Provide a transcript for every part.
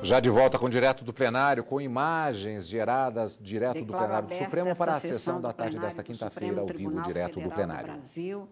Já de volta com direto do plenário, com imagens geradas direto do plenário do Supremo para a sessão da tarde desta quinta-feira, ao vivo, direto do plenário. Brasil.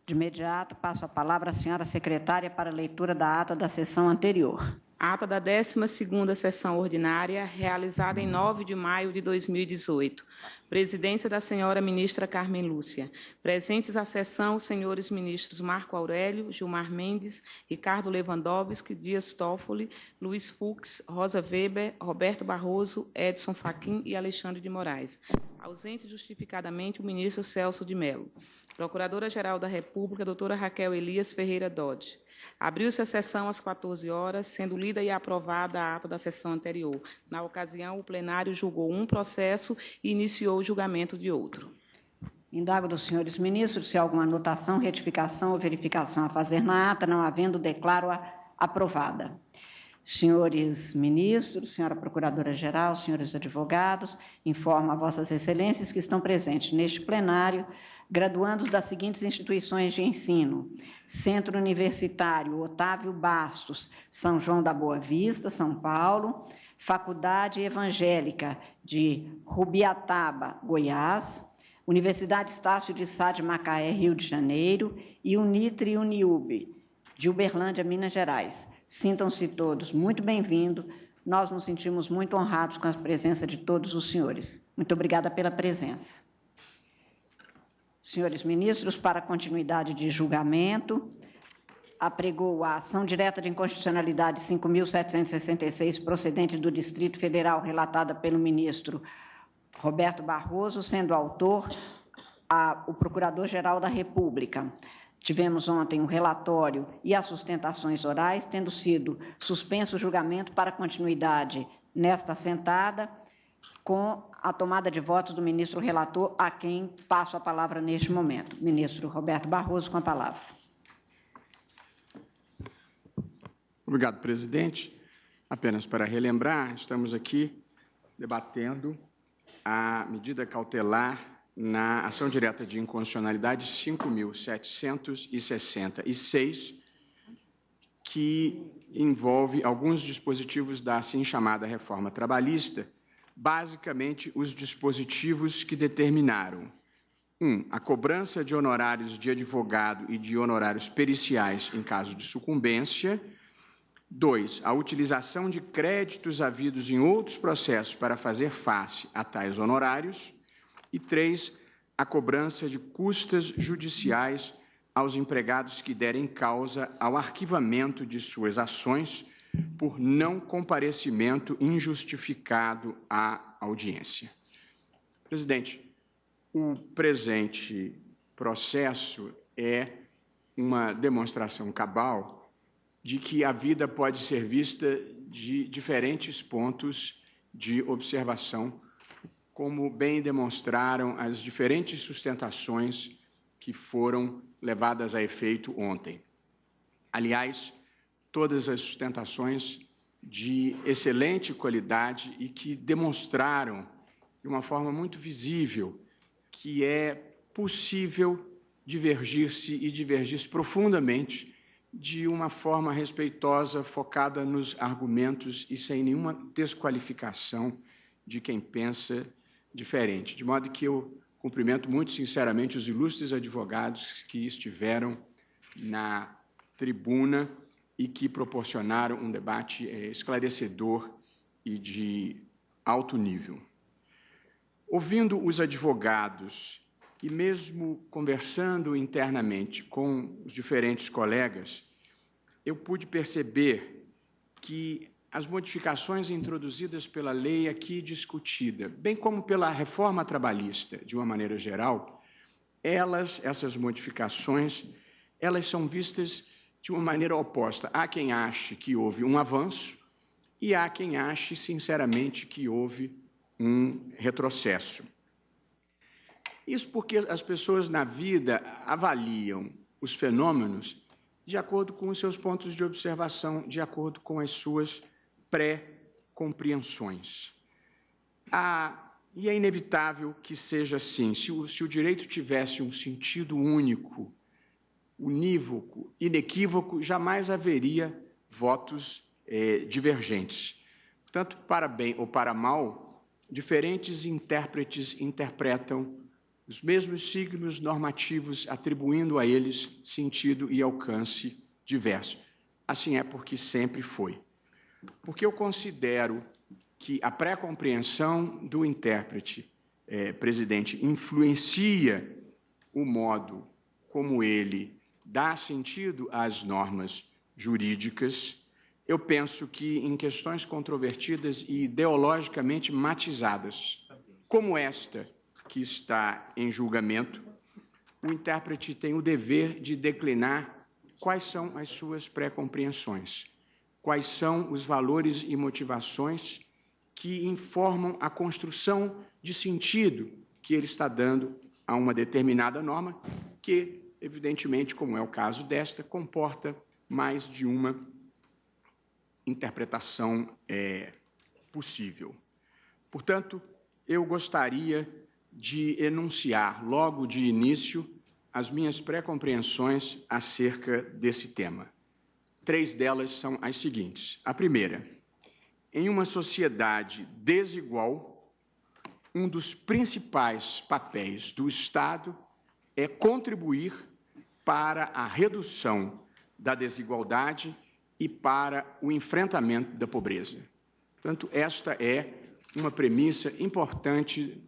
De imediato, passo a palavra à senhora secretária para a leitura da ata da sessão anterior. Ata da 12ª sessão ordinária, realizada em 9 de maio de 2018. Presidência da senhora ministra Carmen Lúcia. Presentes à sessão, os senhores ministros Marco Aurélio, Gilmar Mendes, Ricardo Lewandowski, Dias Toffoli, Luiz Fux, Rosa Weber, Roberto Barroso, Edson Fachin e Alexandre de Moraes. Ausente justificadamente o ministro Celso de Mello. Procuradora-Geral da República, doutora Raquel Elias Ferreira Dodge. Abriu-se a sessão às 14 horas, sendo lida e aprovada a ata da sessão anterior. Na ocasião, o plenário julgou um processo e iniciou o julgamento de outro. Indago dos senhores ministros se há alguma anotação, retificação ou verificação a fazer na ata, não havendo, declaro-a aprovada. Senhores ministros, senhora procuradora-geral, senhores advogados, informo a vossas excelências que estão presentes neste plenário graduandos das seguintes instituições de ensino: Centro Universitário Otávio Bastos, São João da Boa Vista, São Paulo; Faculdade Evangélica de Rubiataba, Goiás; Universidade Estácio de Sá de Macaé, Rio de Janeiro; e Unitre Uniub, de Uberlândia, Minas Gerais. Sintam-se todos muito bem-vindos. Nós nos sentimos muito honrados com a presença de todos os senhores. Muito obrigada pela presença. Senhores ministros, para a continuidade de julgamento, apregou a ação direta de inconstitucionalidade 5.766, procedente do Distrito Federal, relatada pelo ministro Roberto Barroso, sendo autor o Procurador-Geral da República. Tivemos ontem um relatório e as sustentações orais, tendo sido suspenso o julgamento para continuidade nesta assentada, com a tomada de votos do ministro relator, a quem passo a palavra neste momento. Ministro Roberto Barroso, com a palavra. Obrigado, presidente. Apenas para relembrar, estamos aqui debatendo a medida cautelar na ação direta de inconstitucionalidade 5.766, que envolve alguns dispositivos da assim chamada reforma trabalhista, basicamente os dispositivos que determinaram: 1. A cobrança de honorários de advogado e de honorários periciais em caso de sucumbência; 2. A utilização de créditos havidos em outros processos para fazer face a tais honorários; e 3, a cobrança de custas judiciais aos empregados que derem causa ao arquivamento de suas ações por não comparecimento injustificado à audiência. Presidente, o presente processo é uma demonstração cabal de que a vida pode ser vista de diferentes pontos de observação, como bem demonstraram as diferentes sustentações que foram levadas a efeito ontem. Aliás, todas as sustentações de excelente qualidade e que demonstraram, de uma forma muito visível, que é possível divergir-se e divergir-se profundamente de uma forma respeitosa, focada nos argumentos e sem nenhuma desqualificação de quem pensa diferente. De modo que eu cumprimento muito sinceramente os ilustres advogados que estiveram na tribuna e que proporcionaram um debate esclarecedor e de alto nível. Ouvindo os advogados e mesmo conversando internamente com os diferentes colegas, eu pude perceber que as modificações introduzidas pela lei aqui discutida, bem como pela reforma trabalhista, de uma maneira geral, essas modificações, elas são vistas de uma maneira oposta. Há quem ache que houve um avanço e há quem ache, sinceramente, que houve um retrocesso. Isso porque as pessoas na vida avaliam os fenômenos de acordo com os seus pontos de observação, de acordo com as suas pré-compreensões. E é inevitável que seja assim. Se o direito tivesse um sentido único, unívoco, inequívoco, jamais haveria votos divergentes. Portanto, para bem ou para mal, diferentes intérpretes interpretam os mesmos signos normativos, atribuindo a eles sentido e alcance diversos. Assim é porque sempre foi. Porque eu considero que a pré-compreensão do intérprete, presidente, influencia o modo como ele dá sentido às normas jurídicas. Eu penso que em questões controvertidas e ideologicamente matizadas, como esta que está em julgamento, o intérprete tem o dever de declinar quais são as suas pré-compreensões, quais são os valores e motivações que informam a construção de sentido que ele está dando a uma determinada norma, que, evidentemente, como é o caso desta, comporta mais de uma interpretação possível. Portanto, eu gostaria de enunciar, logo de início, as minhas pré-compreensões acerca desse tema. 3 delas são as seguintes. A primeira, em uma sociedade desigual, um dos principais papéis do Estado é contribuir para a redução da desigualdade e para o enfrentamento da pobreza. Portanto, esta é uma premissa importante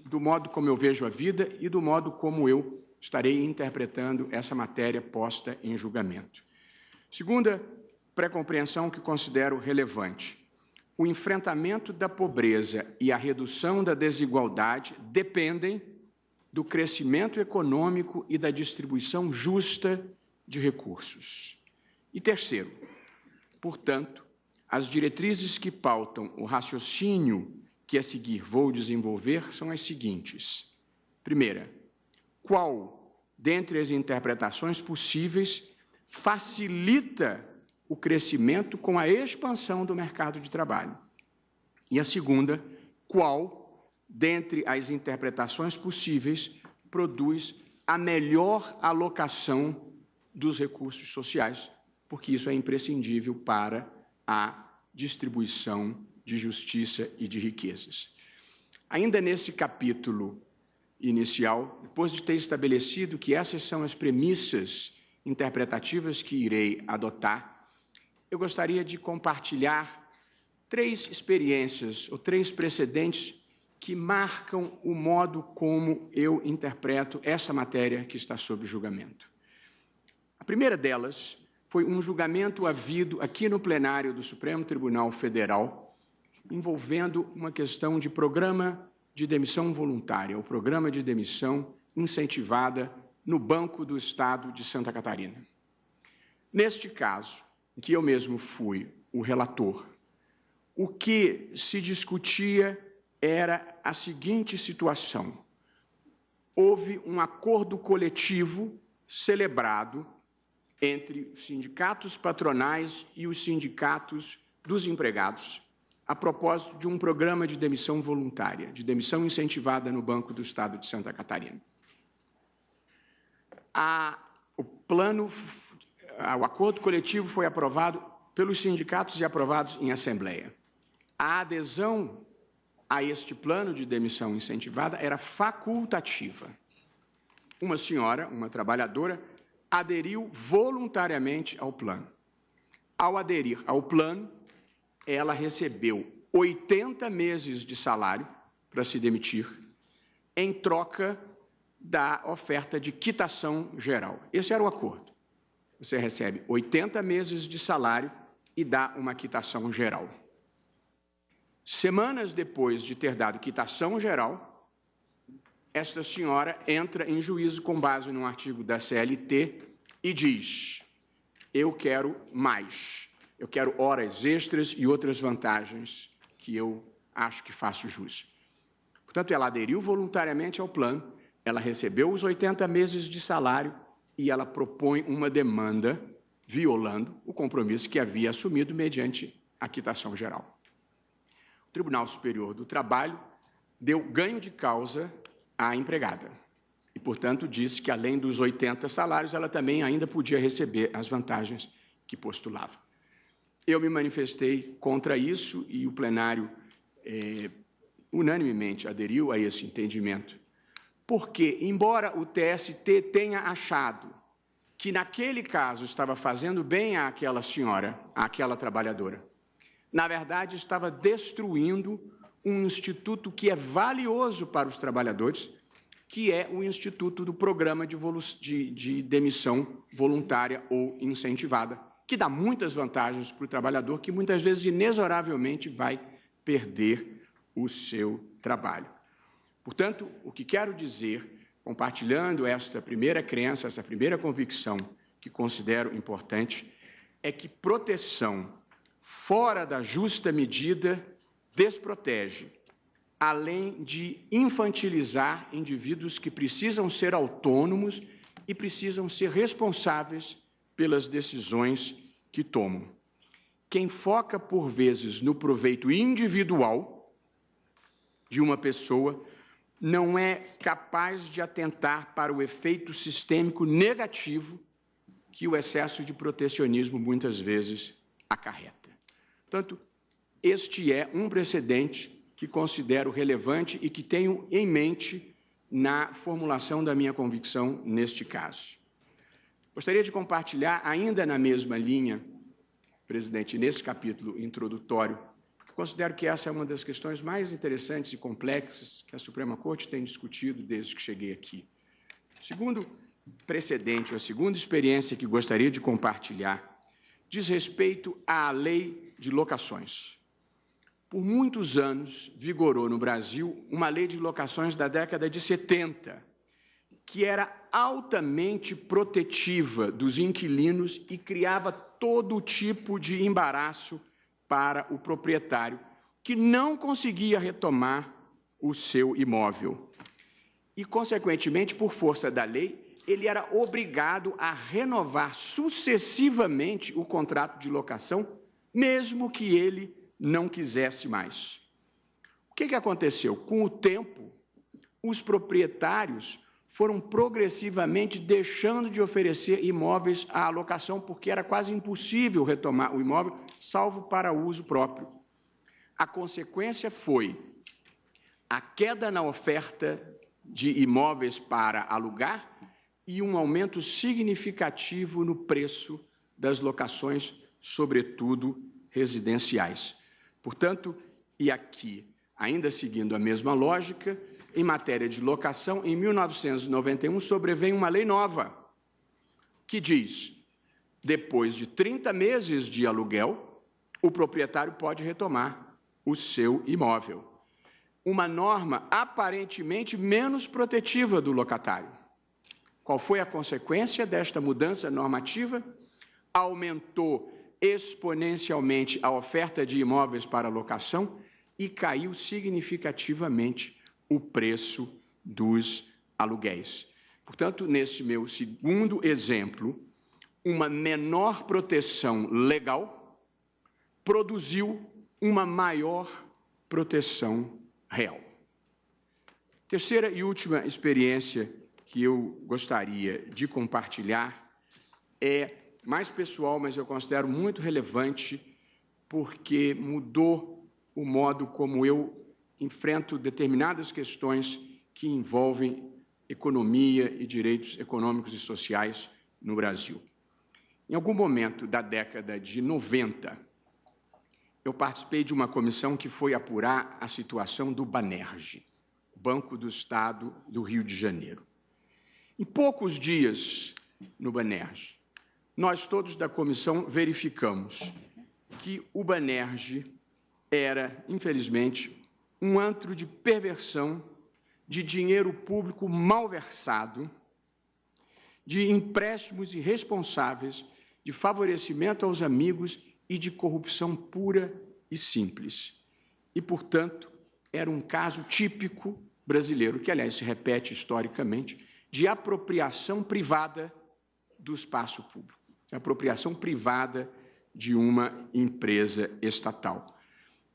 do modo como eu vejo a vida e do modo como eu estarei interpretando essa matéria posta em julgamento. Segunda pré-compreensão que considero relevante. O enfrentamento da pobreza e a redução da desigualdade dependem do crescimento econômico e da distribuição justa de recursos. E terceiro, portanto, as diretrizes que pautam o raciocínio que a seguir vou desenvolver são as seguintes. Primeira, qual, dentre as interpretações possíveis, facilita o crescimento com a expansão do mercado de trabalho? E a segunda, qual, dentre as interpretações possíveis, produz a melhor alocação dos recursos sociais, porque isso é imprescindível para a distribuição de justiça e de riquezas. Ainda nesse capítulo inicial, depois de ter estabelecido que essas são as premissas interpretativas que irei adotar, eu gostaria de compartilhar 3 experiências ou 3 precedentes que marcam o modo como eu interpreto essa matéria que está sob julgamento. A primeira delas foi um julgamento havido aqui no plenário do Supremo Tribunal Federal, envolvendo uma questão de programa de demissão voluntária, o programa de demissão incentivada no Banco do Estado de Santa Catarina. Neste caso, em que eu mesmo fui o relator, o que se discutia era a seguinte situação. Houve um acordo coletivo celebrado entre os sindicatos patronais e os sindicatos dos empregados, a propósito de um programa de demissão voluntária, de demissão incentivada no Banco do Estado de Santa Catarina. O acordo coletivo foi aprovado pelos sindicatos e aprovados em assembleia. A adesão a este plano de demissão incentivada era facultativa. Uma senhora, uma trabalhadora, aderiu voluntariamente ao plano. Ao aderir ao plano, ela recebeu 80 meses de salário para se demitir, em troca da oferta de quitação geral. Esse era o acordo. Você recebe 80 meses de salário e dá uma quitação geral. Semanas depois de ter dado quitação geral, esta senhora entra em juízo com base num artigo da CLT e diz: eu quero mais, eu quero horas extras e outras vantagens que eu acho que faço jus. Portanto, ela aderiu voluntariamente ao plano, ela recebeu os 80 meses de salário e ela propõe uma demanda violando o compromisso que havia assumido mediante a quitação geral. O Tribunal Superior do Trabalho deu ganho de causa à empregada e, portanto, disse que, além dos 80 salários, ela também ainda podia receber as vantagens que postulava. eu me manifestei contra isso e o plenário unanimemente aderiu a esse entendimento. Porque, embora o TST tenha achado que, naquele caso, estava fazendo bem àquela senhora, àquela trabalhadora, na verdade, estava destruindo um instituto que é valioso para os trabalhadores, que é o Instituto do Programa de Demissão Voluntária ou Incentivada, que dá muitas vantagens para o trabalhador, que muitas vezes, inexoravelmente, vai perder o seu trabalho. Portanto, o que quero dizer, compartilhando essa primeira crença, essa primeira convicção que considero importante, é que proteção fora da justa medida desprotege, além de infantilizar indivíduos que precisam ser autônomos e precisam ser responsáveis pelas decisões que tomam. Quem foca, por vezes, no proveito individual de uma pessoa não é capaz de atentar para o efeito sistêmico negativo que o excesso de protecionismo muitas vezes acarreta. Portanto, este é um precedente que considero relevante e que tenho em mente na formulação da minha convicção neste caso. Gostaria de compartilhar, ainda na mesma linha, presidente, nesse capítulo introdutório, porque considero que essa é uma das questões mais interessantes e complexas que a Suprema Corte tem discutido desde que cheguei aqui. O segundo precedente, a segunda experiência que gostaria de compartilhar, diz respeito à lei de locações. Por muitos anos, vigorou no Brasil uma lei de locações da década de 70, que era altamente protetiva dos inquilinos e criava todo tipo de embaraço para o proprietário, que não conseguia retomar o seu imóvel. E, consequentemente, por força da lei, ele era obrigado a renovar sucessivamente o contrato de locação, mesmo que ele não quisesse mais. O que aconteceu? Com o tempo, os proprietários foram progressivamente deixando de oferecer imóveis à alocação, porque era quase impossível retomar o imóvel, salvo para uso próprio. A consequência foi a queda na oferta de imóveis para alugar e um aumento significativo no preço das locações, sobretudo residenciais. Portanto, e aqui, ainda seguindo a mesma lógica, em matéria de locação, em 1991 sobrevém uma lei nova, que diz, depois de 30 meses de aluguel, o proprietário pode retomar o seu imóvel. Uma norma aparentemente menos protetiva do locatário. Qual foi a consequência desta mudança normativa? Aumentou exponencialmente a oferta de imóveis para locação e caiu significativamente o preço dos aluguéis. Portanto, nesse meu segundo exemplo, uma menor proteção legal produziu uma maior proteção real. Terceira e última experiência que eu gostaria de compartilhar é mais pessoal, mas eu considero muito relevante, porque mudou o modo como eu enfrento determinadas questões que envolvem economia e direitos econômicos e sociais no Brasil. Em algum momento da década de 90, eu participei de uma comissão que foi apurar a situação do Banerj, Banco do Estado do Rio de Janeiro. Em poucos dias no Banerj, nós todos da comissão verificamos que o Banerj era, infelizmente, um antro de perversão de dinheiro público malversado, de empréstimos irresponsáveis, de favorecimento aos amigos e de corrupção pura e simples. E, portanto, era um caso típico brasileiro, que, aliás, se repete historicamente, de apropriação privada do espaço público, de apropriação privada de uma empresa estatal.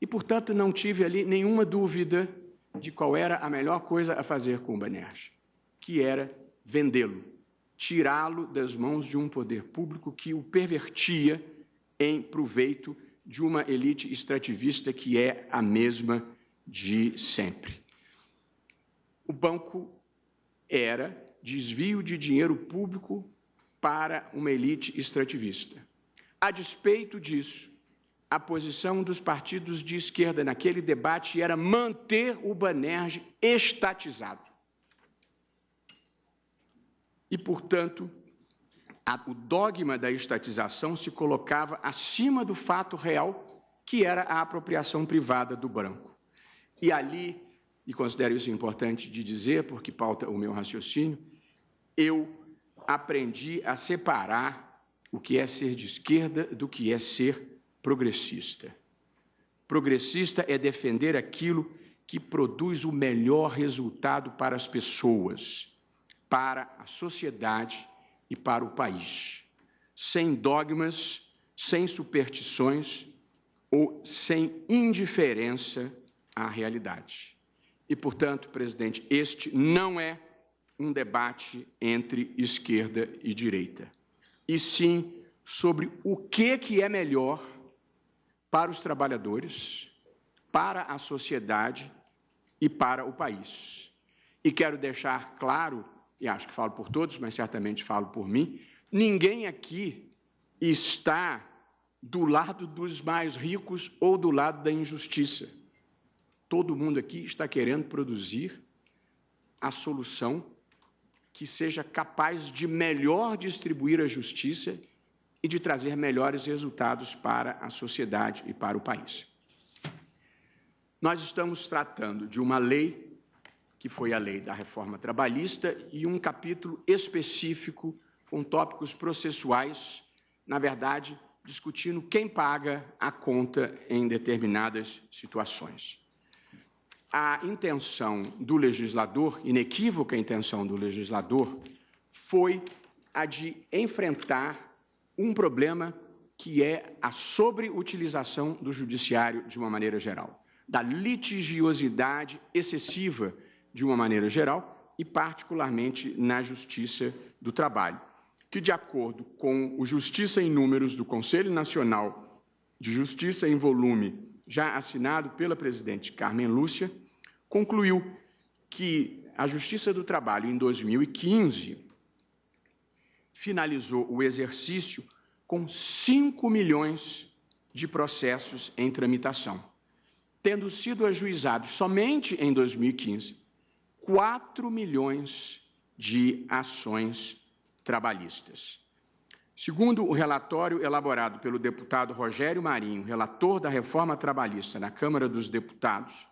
E, portanto, não tive ali nenhuma dúvida de qual era a melhor coisa a fazer com o Banerj, que era vendê-lo, tirá-lo das mãos de um poder público que o pervertia em proveito de uma elite extrativista que é a mesma de sempre. O banco era desvio de dinheiro público para uma elite extrativista. A despeito disso, a posição dos partidos de esquerda naquele debate era manter o Banerj estatizado. E, portanto, o dogma da estatização se colocava acima do fato real, que era a apropriação privada do banco. E ali, e considero isso importante de dizer, porque pauta o meu raciocínio, eu aprendi a separar o que é ser de esquerda do que é ser progressista. Progressista é defender aquilo que produz o melhor resultado para as pessoas, para a sociedade e para o país, sem dogmas, sem superstições ou sem indiferença à realidade. E, portanto, presidente, este não é um debate entre esquerda e direita, e sim sobre o que é melhor para os trabalhadores, para a sociedade e para o país. E quero deixar claro, e acho que falo por todos, mas certamente falo por mim, ninguém aqui está do lado dos mais ricos ou do lado da injustiça. Todo mundo aqui está querendo produzir a solução que seja capaz de melhor distribuir a justiça e de trazer melhores resultados para a sociedade e para o país. Nós estamos tratando de uma lei, que foi a lei da reforma trabalhista, e um capítulo específico com tópicos processuais, na verdade, discutindo quem paga a conta em determinadas situações. A intenção do legislador, inequívoca intenção do legislador, foi a de enfrentar um problema que é a sobreutilização do judiciário de uma maneira geral, da litigiosidade excessiva de uma maneira geral e, particularmente, na Justiça do Trabalho, que, de acordo com o Justiça em Números do Conselho Nacional de Justiça em Volume, já assinado pela presidente Carmen Lúcia, concluiu que a Justiça do Trabalho, em 2015, finalizou o exercício com 5 milhões de processos em tramitação, tendo sido ajuizados somente em 2015 4 milhões de ações trabalhistas. Segundo o relatório elaborado pelo deputado Rogério Marinho, relator da reforma trabalhista na Câmara dos Deputados,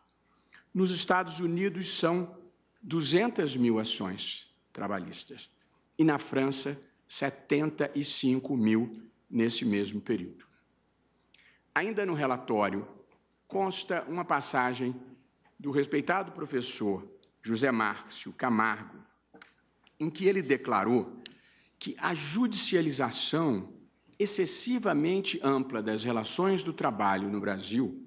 nos Estados Unidos são 200 mil ações trabalhistas e na França 75 mil nesse mesmo período. Ainda no relatório consta uma passagem do respeitado professor José Márcio Camargo, em que ele declarou que a judicialização excessivamente ampla das relações do trabalho no Brasil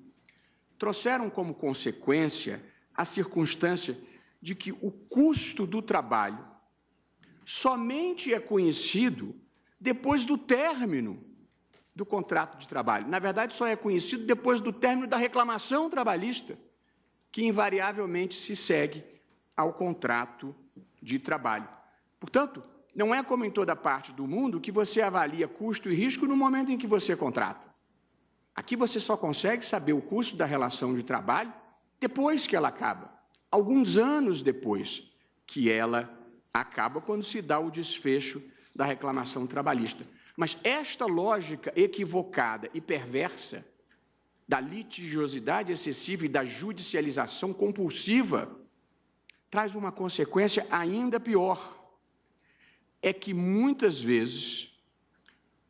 trouxeram como consequência a circunstância de que o custo do trabalho somente é conhecido depois do término do contrato de trabalho. Na verdade, só é conhecido depois do término da reclamação trabalhista, que invariavelmente se segue ao contrato de trabalho. Portanto, não é como em toda parte do mundo que você avalia custo e risco no momento em que você contrata. Aqui você só consegue saber o custo da relação de trabalho depois que ela acaba, alguns anos depois que ela acaba, quando se dá o desfecho da reclamação trabalhista. Mas esta lógica equivocada e perversa da litigiosidade excessiva e da judicialização compulsiva traz uma consequência ainda pior. É que, muitas vezes,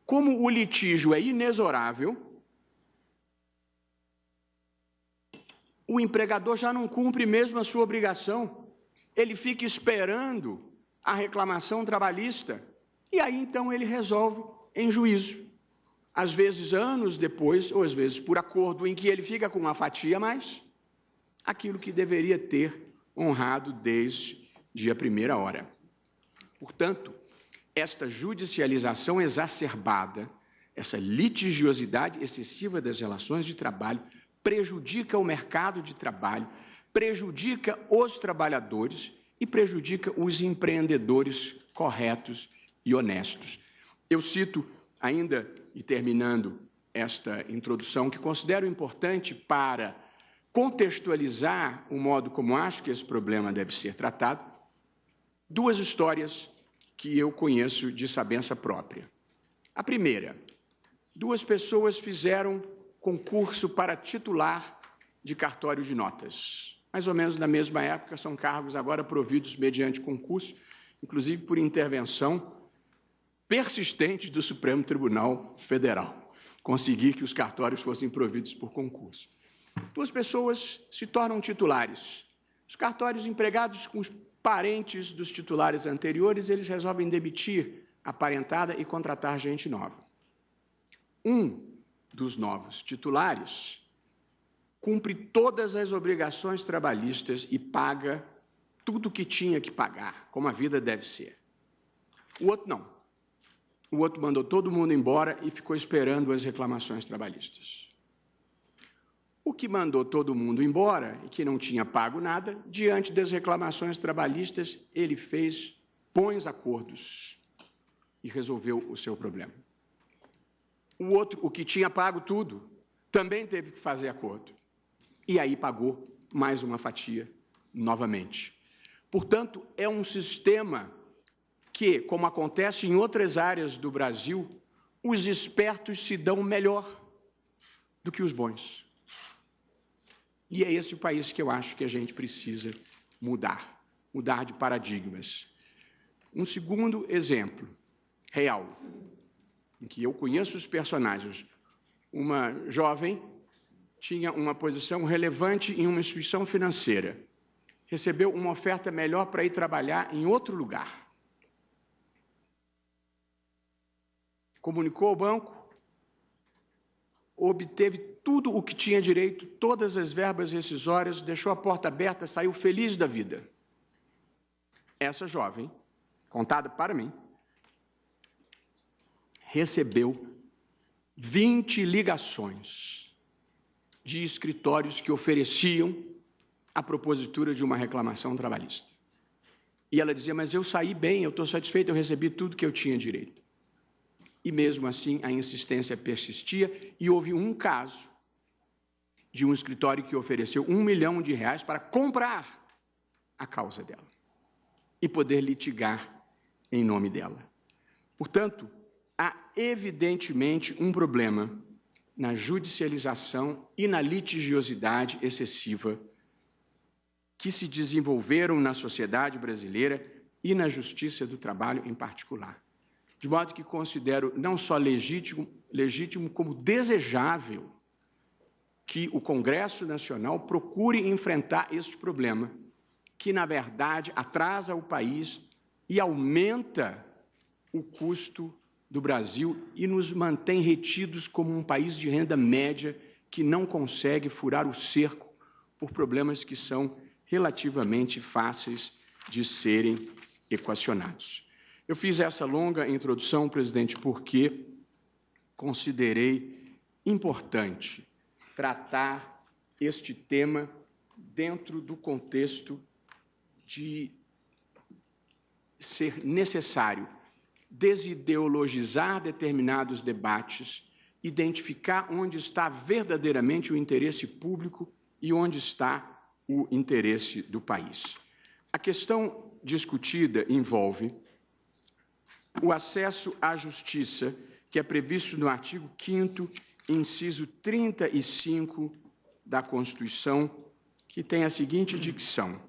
como o litígio é inexorável, o empregador já não cumpre mesmo a sua obrigação. Ele fica esperando a reclamação trabalhista e aí, então, ele resolve em juízo. Às vezes, anos depois, ou às vezes por acordo, em que ele fica com uma fatia a mais, aquilo que deveria ter honrado desde a primeira hora. Portanto, esta judicialização exacerbada Essa litigiosidade excessiva das relações de trabalho prejudica o mercado de trabalho, prejudica os trabalhadores e prejudica os empreendedores corretos e honestos. Eu cito ainda, e terminando esta introdução, que considero importante para contextualizar o modo como acho que esse problema deve ser tratado, duas histórias que eu conheço de sabença própria. A primeira, duas pessoas fizeram concurso para titular de cartório de notas. Mais ou menos na mesma época, são cargos agora providos mediante concurso, inclusive por intervenção persistente do Supremo Tribunal Federal, conseguir que os cartórios fossem providos por concurso. Duas pessoas se tornam titulares. Os cartórios empregados com os parentes dos titulares anteriores, eles resolvem demitir a parentada e contratar gente nova. Um dos novos titulares cumpre todas as obrigações trabalhistas e paga tudo o que tinha que pagar, como a vida deve ser. O outro não. O outro mandou todo mundo embora e ficou esperando as reclamações trabalhistas. O que mandou todo mundo embora e que não tinha pago nada, diante das reclamações trabalhistas, ele fez bons acordos e resolveu o seu problema. O outro, o que tinha pago tudo, também teve que fazer acordo. E aí pagou mais uma fatia novamente. Portanto, é um sistema que, como acontece em outras áreas do Brasil, os espertos se dão melhor do que os bons. E é esse o país que eu acho que a gente precisa mudar de paradigmas. Um segundo exemplo real, em que eu conheço os personagens. Uma jovem tinha uma posição relevante em uma instituição financeira, recebeu uma oferta melhor para ir trabalhar em outro lugar. Comunicou ao banco, obteve tudo o que tinha direito, todas as verbas rescisórias, deixou a porta aberta, saiu feliz da vida. Essa jovem, contada para mim, recebeu 20 ligações de escritórios que ofereciam a propositura de uma reclamação trabalhista. E ela dizia, mas eu saí bem, eu estou satisfeita, eu recebi tudo que eu tinha direito. E mesmo assim a insistência persistia e houve um caso de um escritório que ofereceu R$1 milhão para comprar a causa dela e poder litigar em nome dela. Portanto, há evidentemente um problema na judicialização e na litigiosidade excessiva que se desenvolveram na sociedade brasileira e na justiça do trabalho em particular. De modo que considero não só legítimo como desejável que o Congresso Nacional procure enfrentar este problema, que, na verdade, atrasa o país e aumenta o custo do Brasil e nos mantém retidos como um país de renda média que não consegue furar o cerco por problemas que são relativamente fáceis de serem equacionados. Eu fiz essa longa introdução, presidente, porque considerei importante tratar este tema dentro do contexto de ser necessário desideologizar determinados debates, identificar onde está verdadeiramente o interesse público e onde está o interesse do país. A questão discutida envolve o acesso à justiça, que é previsto no artigo 5º, inciso 35 da Constituição, que tem a seguinte dicção: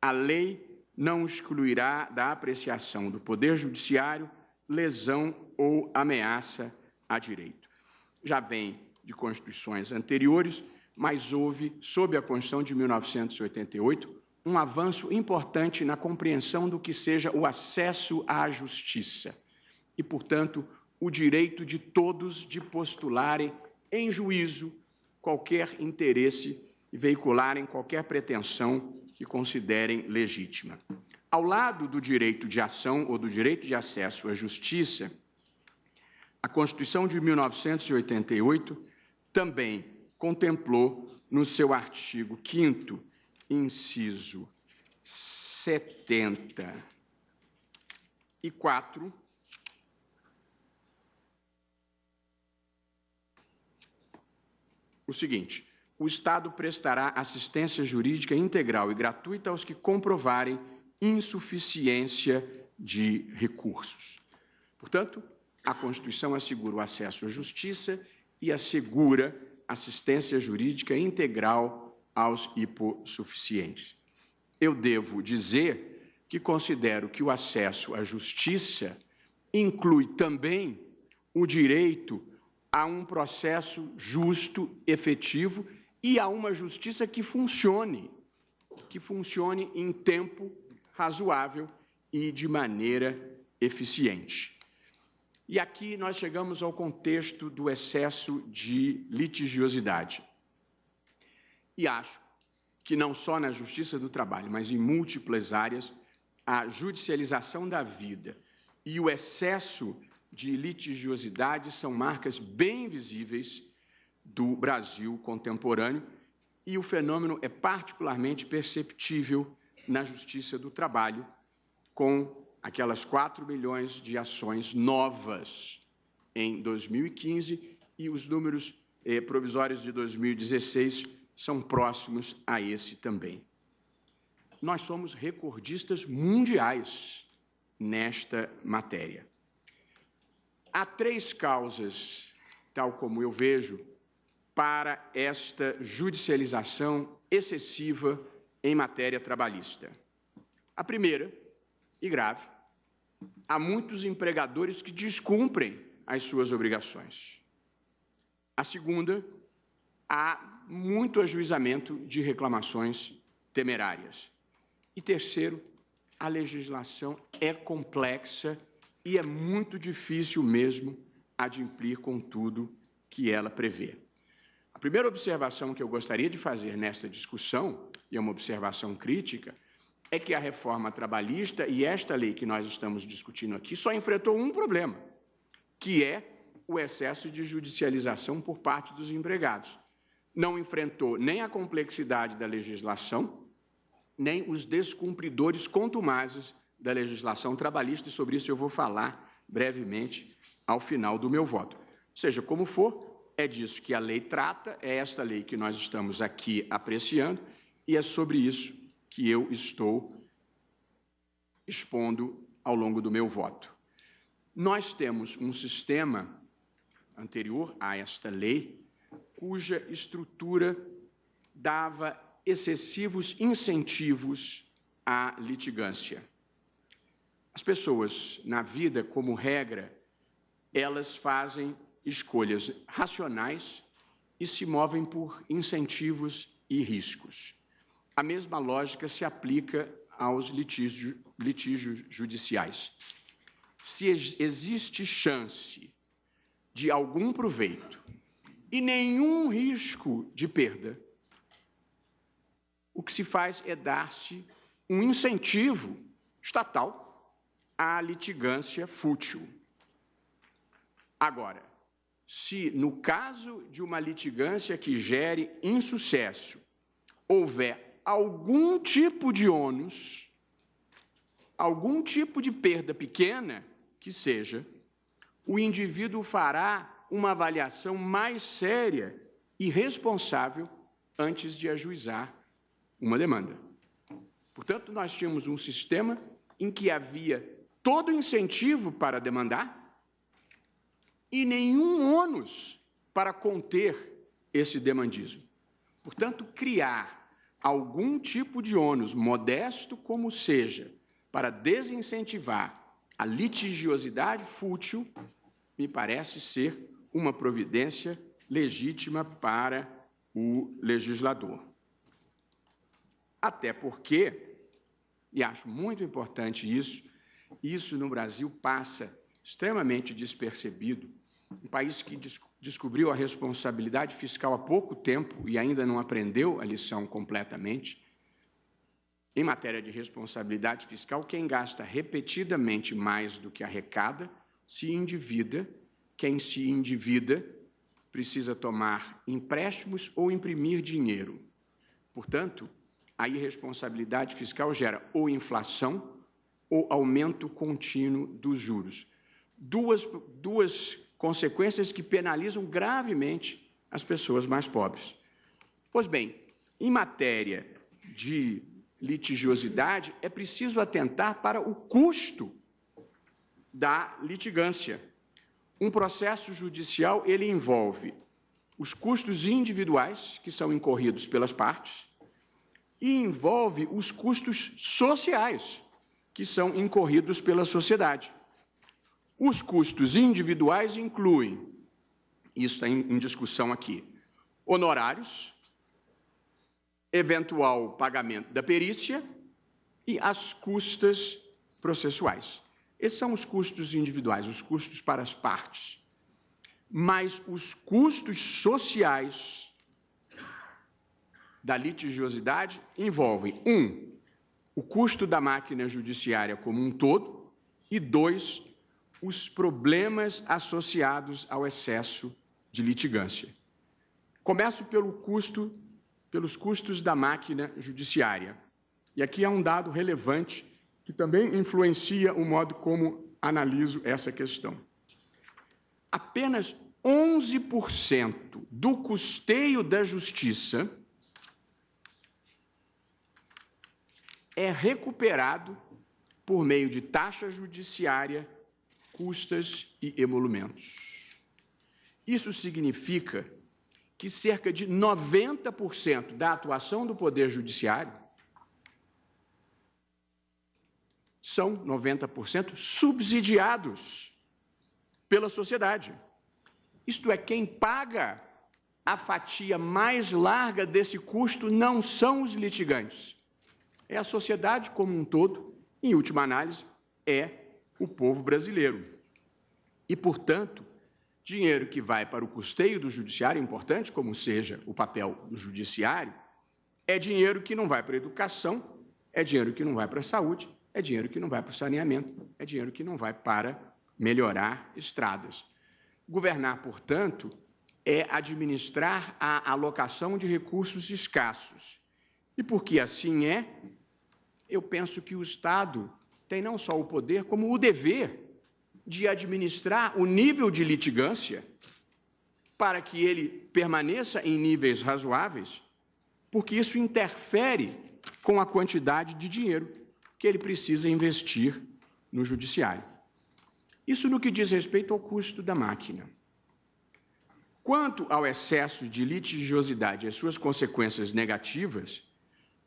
a lei não excluirá da apreciação do Poder Judiciário lesão ou ameaça a direito. Já vem de constituições anteriores, mas houve, sob a Constituição de 1988, um avanço importante na compreensão do que seja o acesso à justiça e, portanto, o direito de todos de postularem em juízo qualquer interesse e veicularem qualquer pretensão que considerem legítima. Ao lado do direito de ação ou do direito de acesso à justiça, A Constituição de 1988 também contemplou, no seu artigo 5º, inciso 74, o seguinte: o Estado prestará assistência jurídica integral e gratuita aos que comprovarem insuficiência de recursos. Portanto, a Constituição assegura o acesso à justiça e assegura assistência jurídica integral aos hipossuficientes. Eu devo dizer que considero que o acesso à justiça inclui também o direito a um processo justo, efetivo e a uma justiça que funcione em tempo razoável e de maneira eficiente. E aqui nós chegamos ao contexto do excesso de litigiosidade. E acho que não só na Justiça do Trabalho, mas em múltiplas áreas, a judicialização da vida e o excesso de litigiosidade são marcas bem visíveis do Brasil contemporâneo, e o fenômeno é particularmente perceptível na Justiça do Trabalho, com aquelas 4 milhões de ações novas em 2015, e os números provisórios de 2016 são próximos a esse também. Nós somos recordistas mundiais nesta matéria. Há 3 causas, tal como eu vejo, para esta judicialização excessiva em matéria trabalhista. A primeira, e grave, há muitos empregadores que descumprem as suas obrigações. A segunda, há muito ajuizamento de reclamações temerárias. E terceiro, a legislação é complexa e é muito difícil mesmo adimplir com tudo que ela prevê. A primeira observação que eu gostaria de fazer nesta discussão, e é uma observação crítica, é que a reforma trabalhista e esta lei que nós estamos discutindo aqui só enfrentou um problema, que é o excesso de judicialização por parte dos empregados. Não enfrentou nem a complexidade da legislação, nem os descumpridores contumazes da legislação trabalhista, e sobre isso eu vou falar brevemente ao final do meu voto. Seja como for, é disso que a lei trata, é esta lei que nós estamos aqui apreciando, e é sobre isso que eu estou expondo ao longo do meu voto. Nós temos um sistema anterior a esta lei, cuja estrutura dava excessivos incentivos à litigância. As pessoas, na vida, como regra, elas fazem escolhas racionais e se movem por incentivos e riscos. A mesma lógica se aplica aos litígios judiciais. Se existe chance de algum proveito e nenhum risco de perda, o que se faz é dar-se um incentivo estatal à litigância fútil. Agora, se no caso de uma litigância que gere insucesso, houver algum tipo de ônus, algum tipo de perda pequena que seja, o indivíduo fará uma avaliação mais séria e responsável antes de ajuizar uma demanda. Portanto, nós tínhamos um sistema em que havia todo incentivo para demandar e nenhum ônus para conter esse demandismo. Portanto, criar algum tipo de ônus, modesto como seja, para desincentivar a litigiosidade fútil, me parece ser uma providência legítima para o legislador. Até porque, e acho muito importante isso no Brasil passa extremamente despercebido. Um país que descobriu a responsabilidade fiscal há pouco tempo e ainda não aprendeu a lição completamente. Em matéria de responsabilidade fiscal, quem gasta repetidamente mais do que arrecada se endivida, quem se endivida precisa tomar empréstimos ou imprimir dinheiro. Portanto, a irresponsabilidade fiscal gera ou inflação ou aumento contínuo dos juros. Duas consequências que penalizam gravemente as pessoas mais pobres. Pois bem, em matéria de litigiosidade, é preciso atentar para o custo da litigância. Um processo judicial, ele envolve os custos individuais, que são incorridos pelas partes, e envolve os custos sociais, que são incorridos pela sociedade. Os custos individuais incluem, isso está em discussão aqui, honorários, eventual pagamento da perícia e as custas processuais. Esses são os custos individuais, os custos para as partes. Mas os custos sociais da litigiosidade envolvem, 1, o custo da máquina judiciária como um todo, e 2, os problemas associados ao excesso de litigância. Começo pelos custos da máquina judiciária. E aqui há um dado relevante que também influencia o modo como analiso essa questão. Apenas 11% do custeio da justiça é recuperado por meio de taxa judiciária, custas e emolumentos. Isso significa que cerca de 90% da atuação do Poder Judiciário são 90% subsidiados pela sociedade. Isto é, quem paga a fatia mais larga desse custo não são os litigantes. É a sociedade como um todo, em última análise, é o povo brasileiro. E, portanto, dinheiro que vai para o custeio do judiciário, importante como seja o papel do judiciário, é dinheiro que não vai para a educação, é dinheiro que não vai para a saúde, é dinheiro que não vai para o saneamento, é dinheiro que não vai para melhorar estradas. Governar, portanto, é administrar a alocação de recursos escassos. E porque assim é, eu penso que o Estado tem não só o poder, como o dever de administrar o nível de litigância para que ele permaneça em níveis razoáveis, porque isso interfere com a quantidade de dinheiro que ele precisa investir no judiciário. Isso no que diz respeito ao custo da máquina. Quanto ao excesso de litigiosidade e as suas consequências negativas,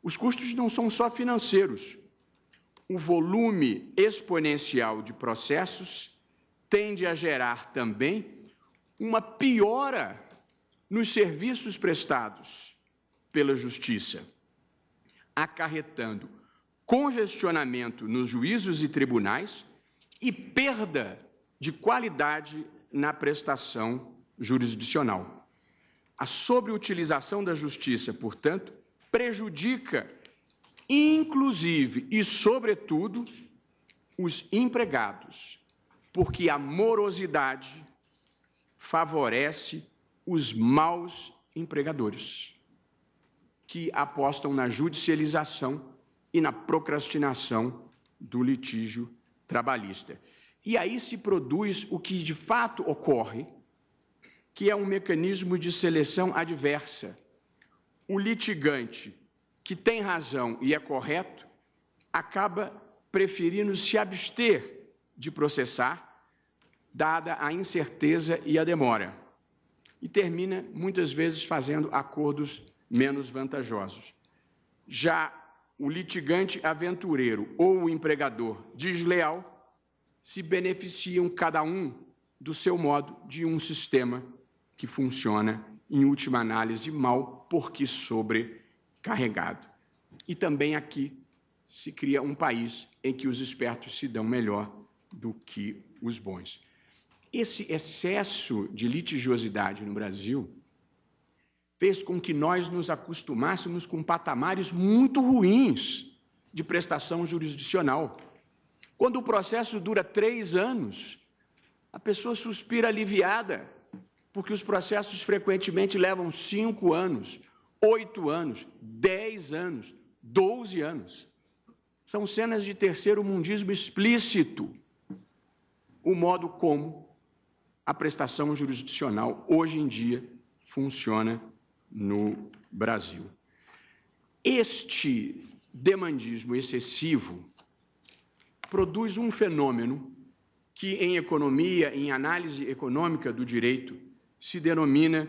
os custos não são só financeiros. O volume exponencial de processos tende a gerar também uma piora nos serviços prestados pela Justiça, acarretando congestionamento nos juízos e tribunais e perda de qualidade na prestação jurisdicional. A sobreutilização da Justiça, portanto, prejudica, inclusive e sobretudo, os empregados, porque a morosidade favorece os maus empregadores, que apostam na judicialização e na procrastinação do litígio trabalhista. E aí se produz o que de fato ocorre, que é um mecanismo de seleção adversa. O litigante que tem razão e é correto acaba preferindo se abster de processar, dada a incerteza e a demora, e termina, muitas vezes, fazendo acordos menos vantajosos. Já o litigante aventureiro ou o empregador desleal se beneficiam, cada um, do seu modo, de um sistema que funciona, em última análise, mal, porque sobrecarregado. E também aqui se cria um país em que os espertos se dão melhor do que os bons. Esse excesso de litigiosidade no Brasil fez com que nós nos acostumássemos com patamares muito ruins de prestação jurisdicional. Quando o processo dura 3 anos, a pessoa suspira aliviada, porque os processos frequentemente levam 5 anos, 8 anos, 10 anos, 12 anos. São cenas de terceiro-mundismo explícito, o modo como a prestação jurisdicional hoje em dia funciona no Brasil. Este demandismo excessivo produz um fenômeno que, em economia, em análise econômica do direito, se denomina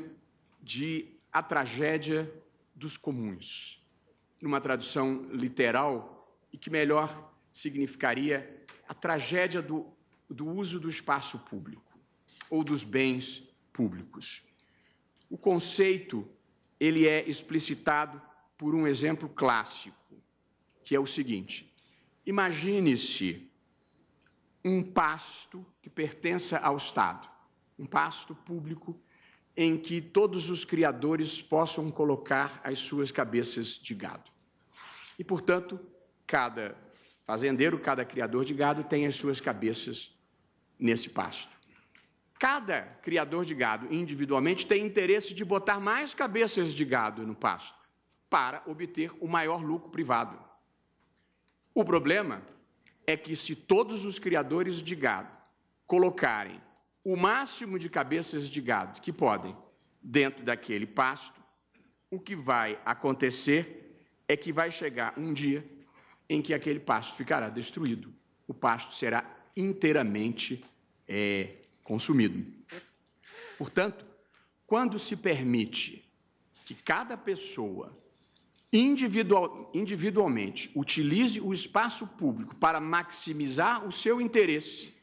de a tragédia dos comuns, numa tradução literal, e que melhor significaria a tragédia do uso do espaço público ou dos bens públicos. O conceito ele é explicitado por um exemplo clássico, que é o seguinte: imagine-se um pasto que pertença ao Estado, um pasto público em que todos os criadores possam colocar as suas cabeças de gado. E, portanto, cada fazendeiro, cada criador de gado tem as suas cabeças nesse pasto. Cada criador de gado, individualmente, tem interesse de botar mais cabeças de gado no pasto para obter o maior lucro privado. O problema é que, se todos os criadores de gado colocarem o máximo de cabeças de gado que podem dentro daquele pasto, o que vai acontecer é que vai chegar um dia em que aquele pasto ficará destruído. O pasto será inteiramente consumido. Portanto, quando se permite que cada pessoa individualmente utilize o espaço público para maximizar o seu interesse,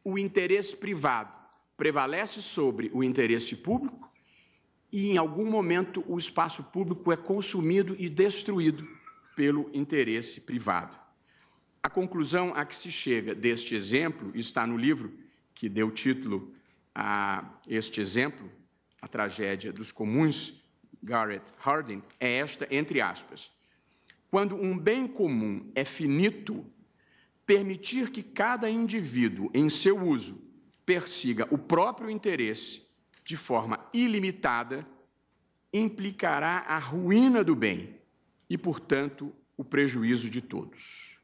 o interesse privado prevalece sobre o interesse público e, em algum momento, o espaço público é consumido e destruído pelo interesse privado. A conclusão a que se chega deste exemplo está no livro que deu título a este exemplo, A Tragédia dos Comuns, Garrett Hardin, é esta, entre aspas: quando um bem comum é finito, permitir que cada indivíduo, em seu uso, persiga o próprio interesse de forma ilimitada, implicará a ruína do bem e, portanto, o prejuízo de todos.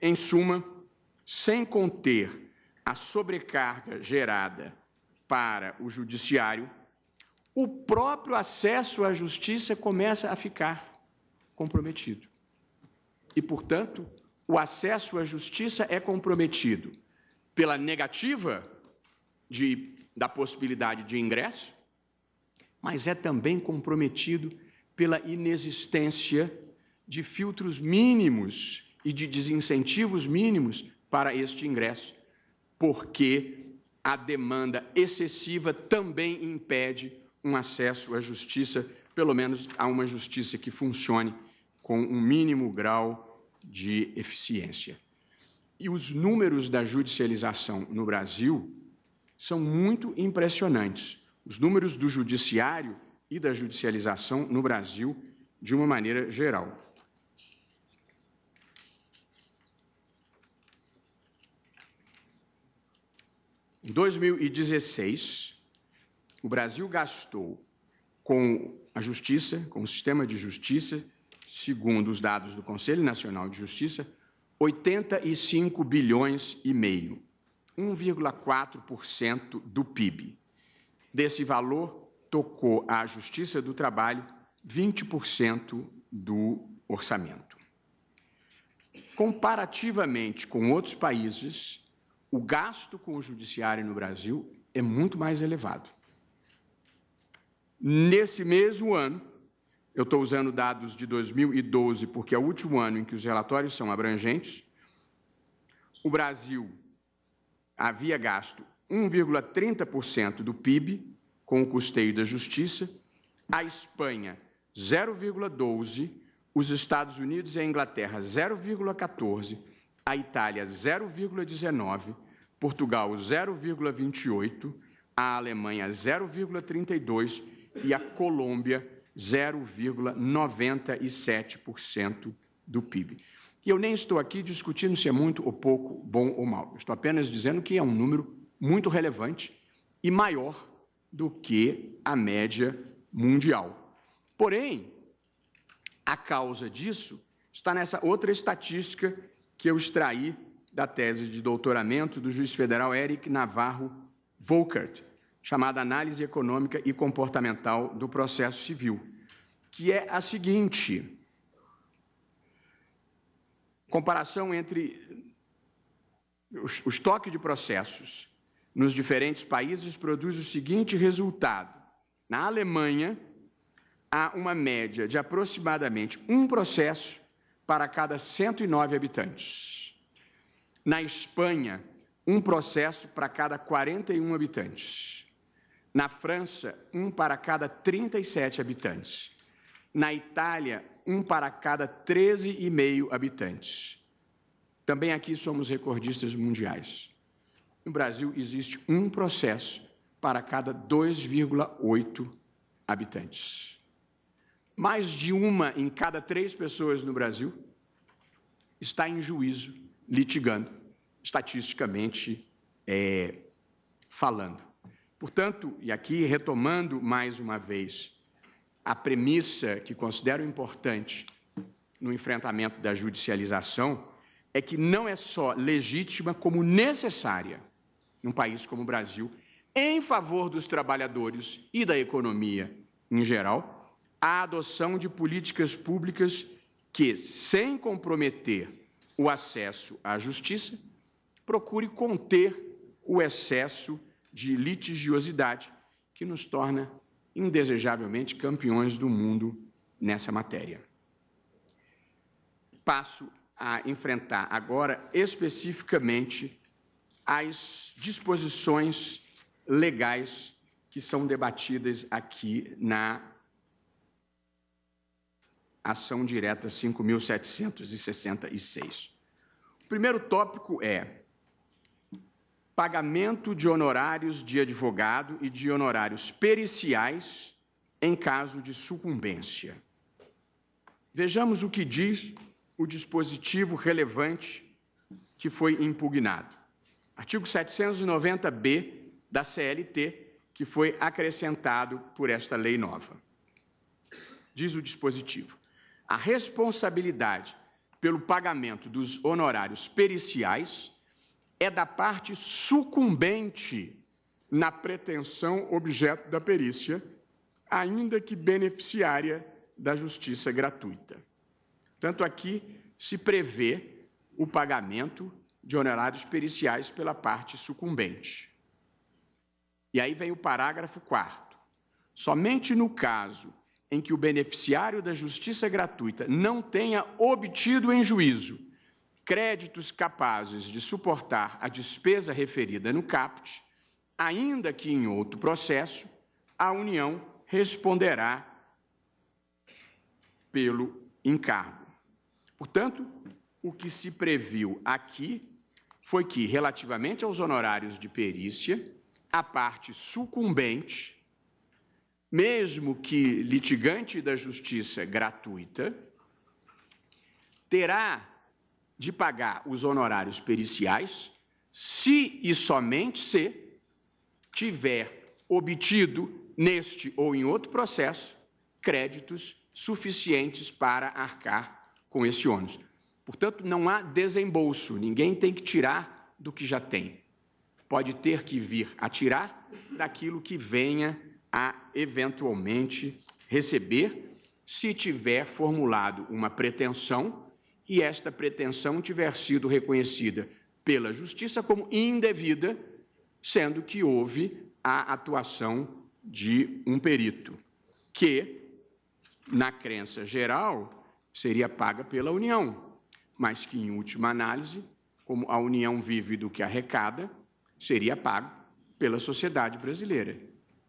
Em suma, sem conter a sobrecarga gerada para o judiciário, o próprio acesso à justiça começa a ficar comprometido. E, portanto, o acesso à justiça é comprometido pela negativa da possibilidade de ingresso, mas é também comprometido pela inexistência de filtros mínimos e de desincentivos mínimos para este ingresso, porque a demanda excessiva também impede um acesso à justiça, pelo menos a uma justiça que funcione com um mínimo grau de eficiência. E os números da judicialização no Brasil são muito impressionantes. Os números do judiciário e da judicialização no Brasil, de uma maneira geral. Em 2016, o Brasil gastou com a justiça, com o sistema de justiça, segundo os dados do Conselho Nacional de Justiça, 85 bilhões e meio, 1,4% do PIB. Desse valor, tocou à Justiça do Trabalho 20% do orçamento. Comparativamente com outros países, o gasto com o judiciário no Brasil é muito mais elevado. Nesse mesmo ano, eu estou usando dados de 2012, porque é o último ano em que os relatórios são abrangentes, o Brasil havia gasto 1,30% do PIB com o custeio da justiça, a Espanha 0,12%, os Estados Unidos e a Inglaterra 0,14%, a Itália 0,19%, Portugal 0,28%, a Alemanha 0,32% e a Colômbia 0,97% do PIB. E eu nem estou aqui discutindo se é muito ou pouco, bom ou mal. Estou apenas dizendo que é um número muito relevante e maior do que a média mundial. Porém, a causa disso está nessa outra estatística que eu extraí da tese de doutoramento do juiz federal Eric Navarro Volkert, chamada Análise Econômica e Comportamental do Processo Civil, que é a seguinte: comparação entre o estoque de processos nos diferentes países produz o seguinte resultado. Na Alemanha, há uma média de aproximadamente um processo para cada 109 habitantes. Na Espanha, um processo para cada 41 habitantes. Na França, um para cada 37 habitantes. Na Itália, um para cada 13,5 habitantes. Também aqui somos recordistas mundiais. No Brasil, existe um processo para cada 2,8 habitantes. Mais de uma em cada 3 pessoas no Brasil está em juízo, litigando, estatisticamente falando. Portanto, e aqui retomando mais uma vez a premissa que considero importante no enfrentamento da judicialização, é que não é só legítima, como necessária, num país como o Brasil, em favor dos trabalhadores e da economia em geral, a adoção de políticas públicas que, sem comprometer o acesso à justiça, procure conter o excesso de litigiosidade que nos torna indesejavelmente campeões do mundo nessa matéria. Passo a enfrentar agora especificamente as disposições legais que são debatidas aqui na ação direta 5.766. O primeiro tópico é pagamento de honorários de advogado e de honorários periciais em caso de sucumbência. Vejamos o que diz o dispositivo relevante que foi impugnado. Artigo 790-B da CLT, que foi acrescentado por esta lei nova. Diz o dispositivo: a responsabilidade pelo pagamento dos honorários periciais é da parte sucumbente na pretensão objeto da perícia, ainda que beneficiária da justiça gratuita. Tanto aqui se prevê o pagamento de honorários periciais pela parte sucumbente. E aí vem o parágrafo 4º. Somente no caso em que o beneficiário da justiça gratuita não tenha obtido em juízo créditos capazes de suportar a despesa referida no caput, ainda que em outro processo, a União responderá pelo encargo. Portanto, o que se previu aqui foi que, relativamente aos honorários de perícia, a parte sucumbente, mesmo que litigante da justiça gratuita, terá de pagar os honorários periciais se e somente se tiver obtido, neste ou em outro processo, créditos suficientes para arcar com esse ônus. Portanto, não há desembolso, ninguém tem que tirar do que já tem. Pode ter que vir a tirar daquilo que venha a, eventualmente, receber, se tiver formulado uma pretensão e esta pretensão tiver sido reconhecida pela Justiça como indevida, sendo que houve a atuação de um perito, que, na crença geral, seria paga pela União, mas que, em última análise, como a União vive do que arrecada, seria pago pela sociedade brasileira.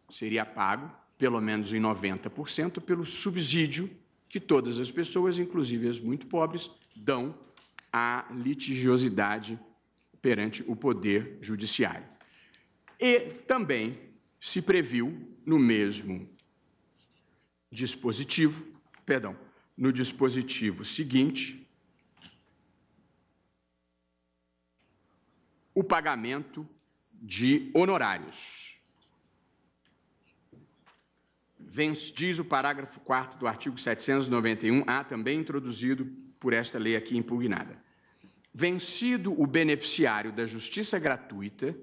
Seria pago, pelo menos em 90%, pelo subsídio que todas as pessoas, inclusive as muito pobres, dão à litigiosidade perante o Poder Judiciário. E também se previu no mesmo dispositivo, no dispositivo seguinte, o pagamento de honorários. Diz o parágrafo 4º do artigo 791-A, também introduzido por esta lei aqui impugnada. Vencido o beneficiário da justiça gratuita,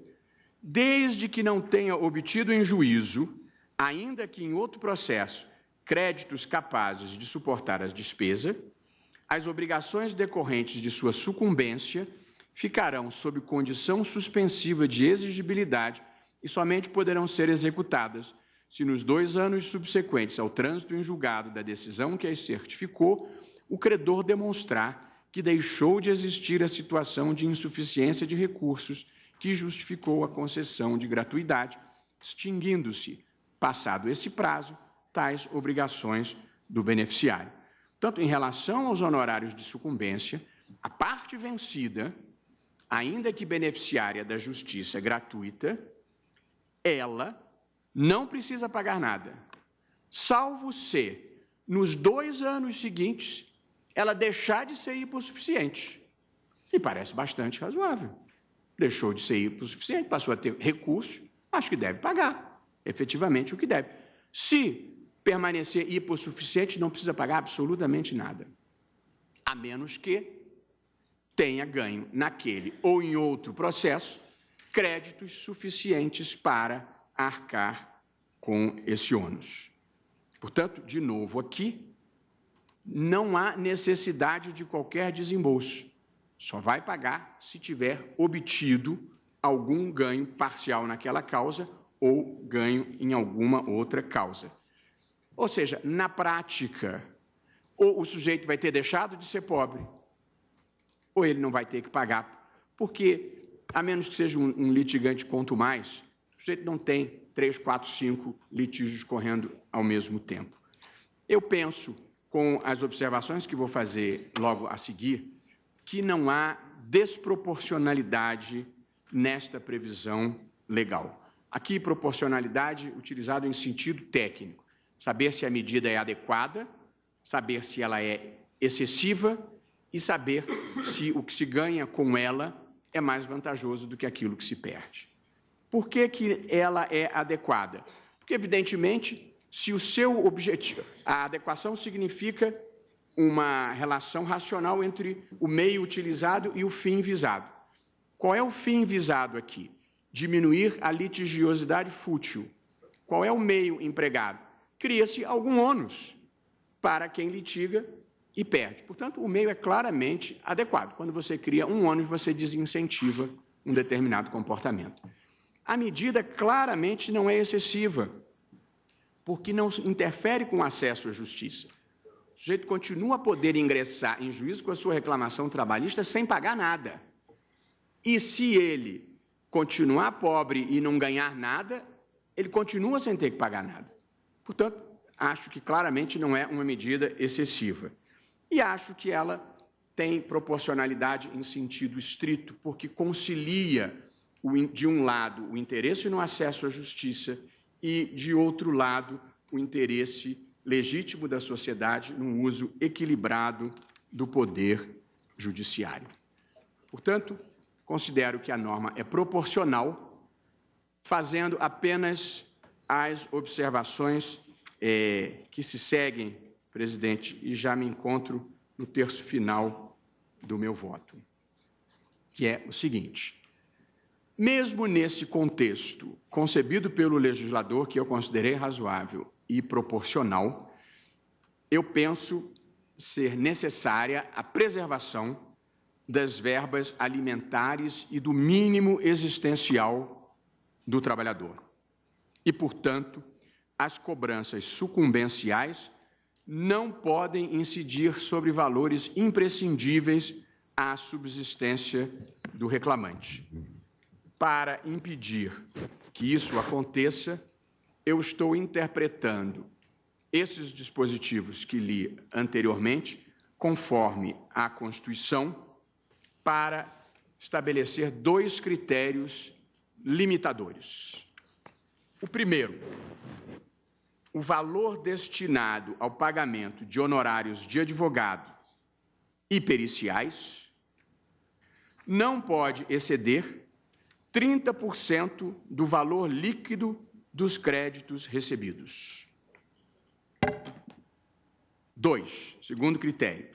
desde que não tenha obtido em juízo, ainda que em outro processo, créditos capazes de suportar as despesas, as obrigações decorrentes de sua sucumbência ficarão sob condição suspensiva de exigibilidade e somente poderão ser executadas se nos 2 anos subsequentes ao trânsito em julgado da decisão que as certificou, o credor demonstrar que deixou de existir a situação de insuficiência de recursos que justificou a concessão de gratuidade, extinguindo-se, passado esse prazo, tais obrigações do beneficiário. Tanto em relação aos honorários de sucumbência, a parte vencida, ainda que beneficiária da justiça gratuita, ela não precisa pagar nada, salvo se, nos 2 anos seguintes, ela deixar de ser hipossuficiente. E parece bastante razoável. Deixou de ser hipossuficiente, passou a ter recurso, acho que deve pagar, efetivamente, o que deve. Se permanecer hipossuficiente, não precisa pagar absolutamente nada, a menos que tenha ganho naquele ou em outro processo créditos suficientes para arcar com esse ônus. Portanto, de novo aqui, não há necessidade de qualquer desembolso. Só vai pagar se tiver obtido algum ganho parcial naquela causa ou ganho em alguma outra causa. Ou seja, na prática, ou o sujeito vai ter deixado de ser pobre, ou ele não vai ter que pagar, porque, a menos que seja um litigante quanto mais, o sujeito não tem 3, 4, 5 litígios correndo ao mesmo tempo. Eu penso, com as observações que vou fazer logo a seguir, que não há desproporcionalidade nesta previsão legal. Aqui, proporcionalidade utilizada em sentido técnico. Saber se a medida é adequada, saber se ela é excessiva e saber se o que se ganha com ela é mais vantajoso do que aquilo que se perde. Por que que ela é adequada? Porque, evidentemente, se o seu objetivo... A adequação significa uma relação racional entre o meio utilizado e o fim visado. Qual é o fim visado aqui? Diminuir a litigiosidade fútil. Qual é o meio empregado? Cria-se algum ônus para quem litiga e perde. Portanto, o meio é claramente adequado. Quando você cria um ônus, você desincentiva um determinado comportamento. A medida claramente não é excessiva, porque não interfere com o acesso à justiça. O sujeito continua a poder ingressar em juízo com a sua reclamação trabalhista sem pagar nada. E se ele continuar pobre e não ganhar nada, ele continua sem ter que pagar nada. Portanto, acho que claramente não é uma medida excessiva. E acho que ela tem proporcionalidade em sentido estrito, porque concilia, de um lado, o interesse no acesso à justiça e, de outro lado, o interesse legítimo da sociedade no uso equilibrado do poder judiciário. Portanto, considero que a norma é proporcional, fazendo apenas as observações que se seguem, presidente, e já me encontro no terço final do meu voto, que é o seguinte: mesmo nesse contexto concebido pelo legislador, que eu considerei razoável e proporcional, eu penso ser necessária a preservação das verbas alimentares e do mínimo existencial do trabalhador. E, portanto, as cobranças sucumbenciais não podem incidir sobre valores imprescindíveis à subsistência do reclamante. Para impedir que isso aconteça, eu estou interpretando esses dispositivos que li anteriormente, conforme a Constituição, para estabelecer 2 critérios limitadores. O primeiro, o valor destinado ao pagamento de honorários de advogado e periciais não pode exceder 30% do valor líquido dos créditos recebidos. 2. Segundo critério,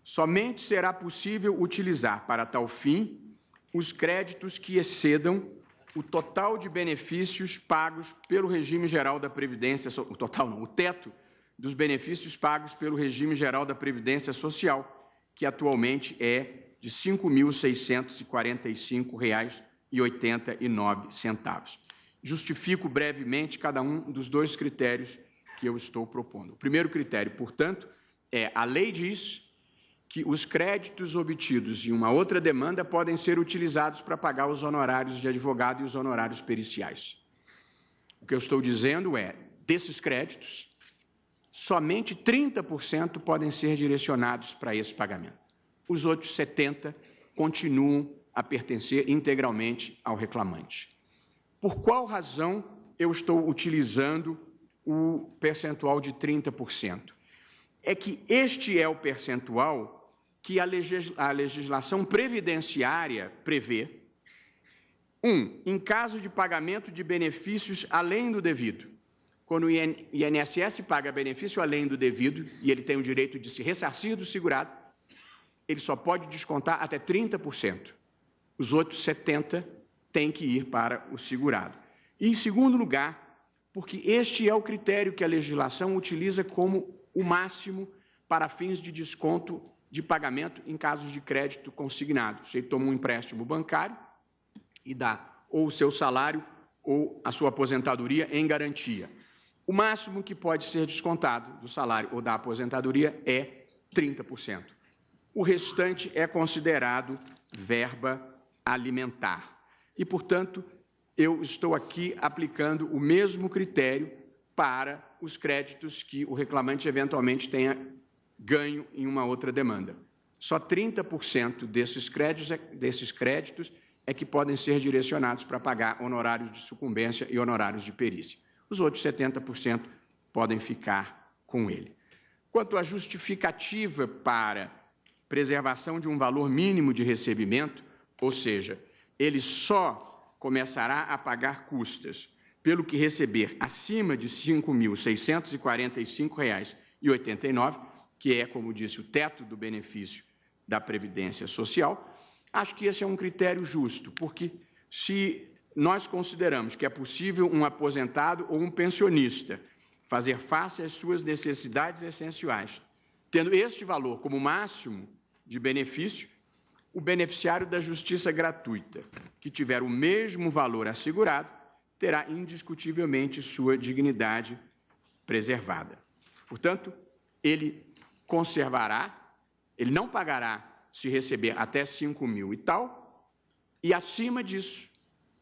somente será possível utilizar para tal fim os créditos que excedam o total de benefícios pagos pelo regime geral da Previdência, o teto dos benefícios pagos pelo regime geral da Previdência Social, que atualmente é de R$ 5.645,89. Justifico brevemente cada um dos dois critérios que eu estou propondo. O primeiro critério, portanto, a lei diz que os créditos obtidos em uma outra demanda podem ser utilizados para pagar os honorários de advogado e os honorários periciais. O que eu estou dizendo é, desses créditos, somente 30% podem ser direcionados para esse pagamento. Os outros 70% continuam a pertencer integralmente ao reclamante. Por qual razão eu estou utilizando o percentual de 30%? É que este é o percentual que a legislação previdenciária prevê. Em caso de pagamento de benefícios além do devido. Quando o INSS paga benefício além do devido e ele tem o direito de se ressarcir do segurado, ele só pode descontar até 30%. Os outros 70% têm que ir para o segurado. E, em segundo lugar, porque este é o critério que a legislação utiliza como o máximo para fins de desconto de pagamento em casos de crédito consignado. Você toma um empréstimo bancário e dá ou o seu salário ou a sua aposentadoria em garantia. O máximo que pode ser descontado do salário ou da aposentadoria é 30%. O restante é considerado verba alimentar. E, portanto, eu estou aqui aplicando o mesmo critério para os créditos que o reclamante eventualmente tenha ganho em uma outra demanda. Só 30% desses créditos é que podem ser direcionados para pagar honorários de sucumbência e honorários de perícia. Os outros 70% podem ficar com ele. Quanto à justificativa para preservação de um valor mínimo de recebimento, ou seja, ele só começará a pagar custas pelo que receber acima de R$ 5.645,89, que é, como disse, o teto do benefício da Previdência Social, acho que esse é um critério justo, porque se nós consideramos que é possível um aposentado ou um pensionista fazer face às suas necessidades essenciais, tendo este valor como máximo de benefício, o beneficiário da justiça gratuita, que tiver o mesmo valor assegurado, terá indiscutivelmente sua dignidade preservada. Portanto, ele conservará, ele não pagará se receber até 5 mil e tal, e acima disso,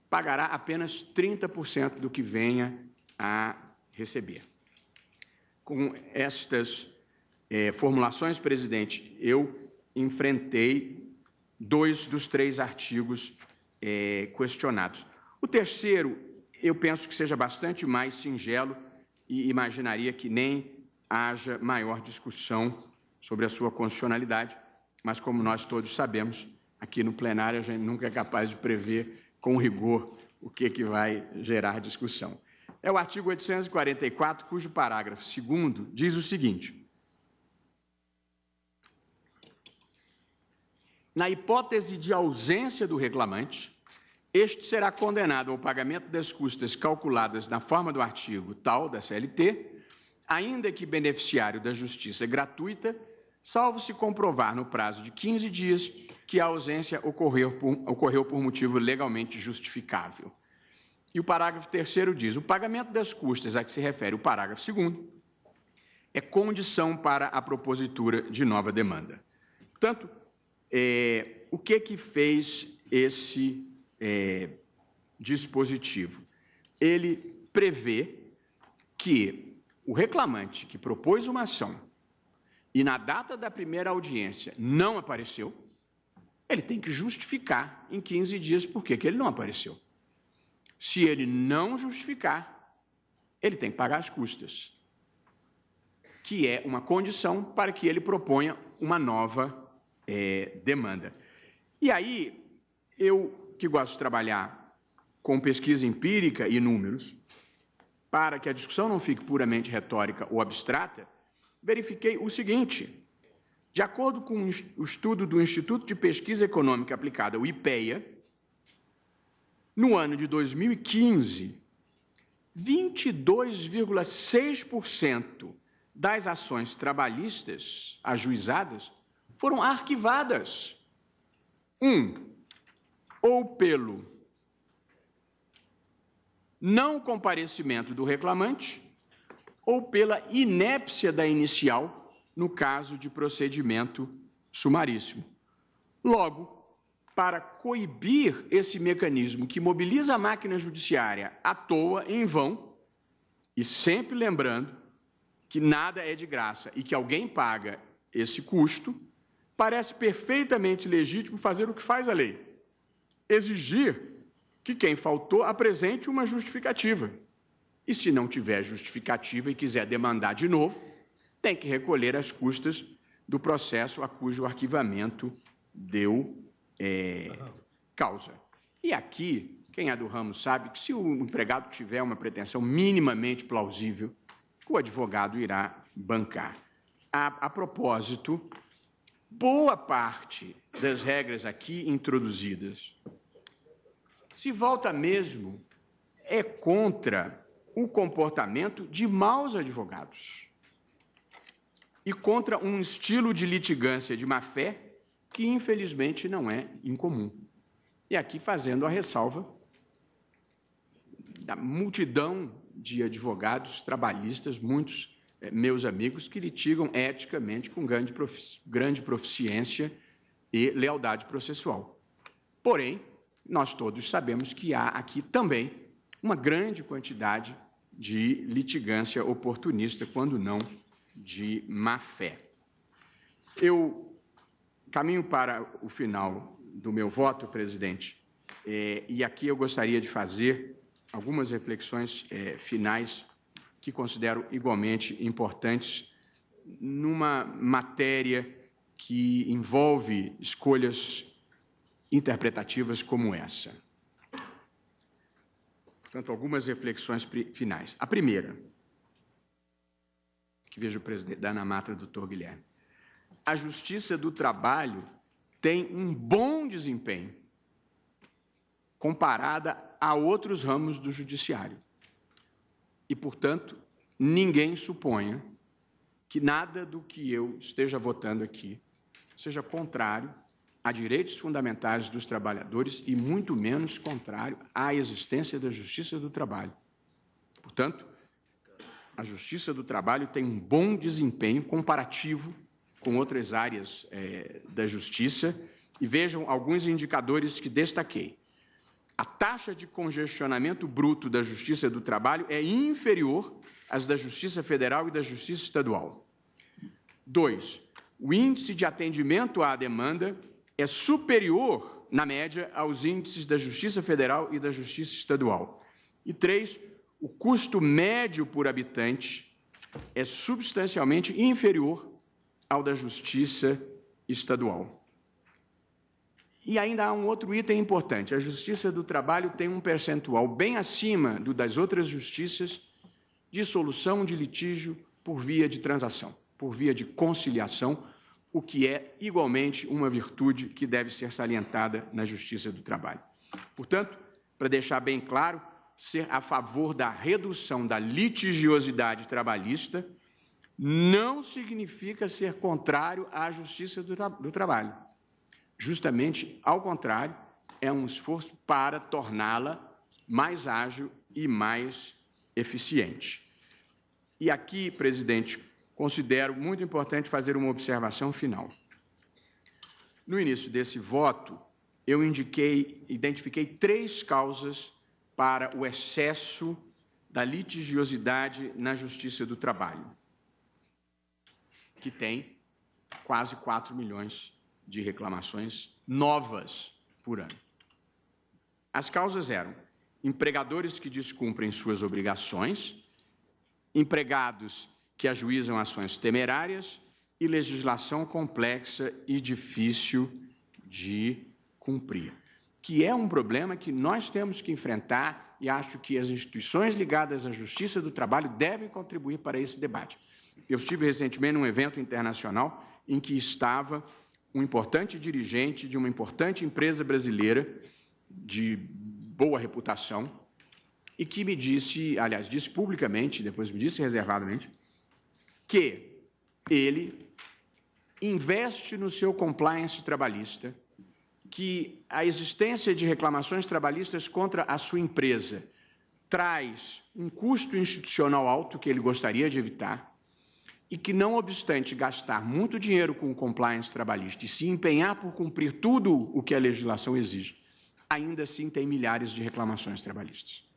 pagará apenas 30% do que venha a receber. Com estas formulações, presidente, eu enfrentei 2 dos 3 artigos questionados. O terceiro, eu penso que seja bastante mais singelo e imaginaria que nem haja maior discussão sobre a sua constitucionalidade, mas, como nós todos sabemos, aqui no plenário a gente nunca é capaz de prever com rigor o que vai gerar discussão. É o artigo 844, cujo parágrafo 2º diz o seguinte: na hipótese de ausência do reclamante, este será condenado ao pagamento das custas calculadas na forma do artigo tal da CLT, ainda que beneficiário da justiça gratuita, salvo se comprovar no prazo de 15 dias que a ausência ocorreu por motivo legalmente justificável. E o parágrafo 3º diz: o pagamento das custas a que se refere o parágrafo 2º é condição para a propositura de nova demanda. Portanto, o que fez esse dispositivo? Ele prevê que o reclamante que propôs uma ação e na data da primeira audiência não apareceu, ele tem que justificar em 15 dias por que ele não apareceu. Se ele não justificar, ele tem que pagar as custas, que é uma condição para que ele proponha uma nova demanda. E aí, eu que gosto de trabalhar com pesquisa empírica e números, para que a discussão não fique puramente retórica ou abstrata, verifiquei o seguinte: de acordo com o estudo do Instituto de Pesquisa Econômica Aplicada, o IPEA, no ano de 2015, 22,6% das ações trabalhistas ajuizadas foram arquivadas. Ou pelo não comparecimento do reclamante, ou pela inépcia da inicial, no caso de procedimento sumaríssimo. Logo, para coibir esse mecanismo que mobiliza a máquina judiciária à toa, em vão, e sempre lembrando que nada é de graça e que alguém paga esse custo, parece perfeitamente legítimo fazer o que faz a lei: exigir que quem faltou apresente uma justificativa. E se não tiver justificativa e quiser demandar de novo, tem que recolher as custas do processo a cujo arquivamento deu causa. E aqui, quem é do ramo sabe que se o empregado tiver uma pretensão minimamente plausível, o advogado irá bancar. A propósito, boa parte das regras aqui introduzidas se volta mesmo contra o comportamento de maus advogados e contra um estilo de litigância de má-fé que, infelizmente, não é incomum. E aqui fazendo a ressalva da multidão de advogados trabalhistas, muitos meus amigos, que litigam eticamente com grande proficiência e lealdade processual. Porém, nós todos sabemos que há aqui também uma grande quantidade de litigância oportunista, quando não de má-fé. Eu caminho para o final do meu voto, presidente, e aqui eu gostaria de fazer algumas reflexões finais que considero igualmente importantes numa matéria que envolve escolhas interpretativas como essa. Portanto, algumas reflexões finais. A primeira, que vejo o presidente da ANAMATRA, doutor Guilherme: a Justiça do Trabalho tem um bom desempenho comparada a outros ramos do Judiciário. E, portanto, ninguém suponha que nada do que eu esteja votando aqui seja contrário a direitos fundamentais dos trabalhadores e muito menos contrário à existência da Justiça do Trabalho. Portanto, a Justiça do Trabalho tem um bom desempenho comparativo com outras áreas da Justiça, e vejam alguns indicadores que destaquei. A taxa de congestionamento bruto da Justiça do Trabalho é inferior às da Justiça Federal e da Justiça Estadual. 2. O índice de atendimento à demanda é superior, na média, aos índices da Justiça Federal e da Justiça Estadual. E 3. O custo médio por habitante é substancialmente inferior ao da Justiça Estadual. E ainda há um outro item importante: a Justiça do Trabalho tem um percentual bem acima do das outras justiças de solução de litígio por via de transação, por via de conciliação, o que é igualmente uma virtude que deve ser salientada na Justiça do Trabalho. Portanto, para deixar bem claro, ser a favor da redução da litigiosidade trabalhista não significa ser contrário à Justiça do Trabalho. Justamente ao contrário, é um esforço para torná-la mais ágil e mais eficiente. E aqui, presidente, considero muito importante fazer uma observação final. No início desse voto, eu identifiquei 3 causas para o excesso da litigiosidade na Justiça do Trabalho, que tem quase 4 milhões de reclamações novas por ano. As causas eram empregadores que descumprem suas obrigações, empregados que ajuizam ações temerárias e legislação complexa e difícil de cumprir. que é um problema que nós temos que enfrentar e acho que as instituições ligadas à Justiça do Trabalho devem contribuir para esse debate. Eu estive recentemente num evento internacional em que estava um importante dirigente de uma importante empresa brasileira de boa reputação e que me disse, aliás, disse publicamente, depois me disse reservadamente, que ele investe no seu compliance trabalhista, que a existência de reclamações trabalhistas contra a sua empresa traz um custo institucional alto que ele gostaria de evitar e que, não obstante gastar muito dinheiro com o compliance trabalhista e se empenhar por cumprir tudo o que a legislação exige, ainda assim tem milhares de reclamações trabalhistas.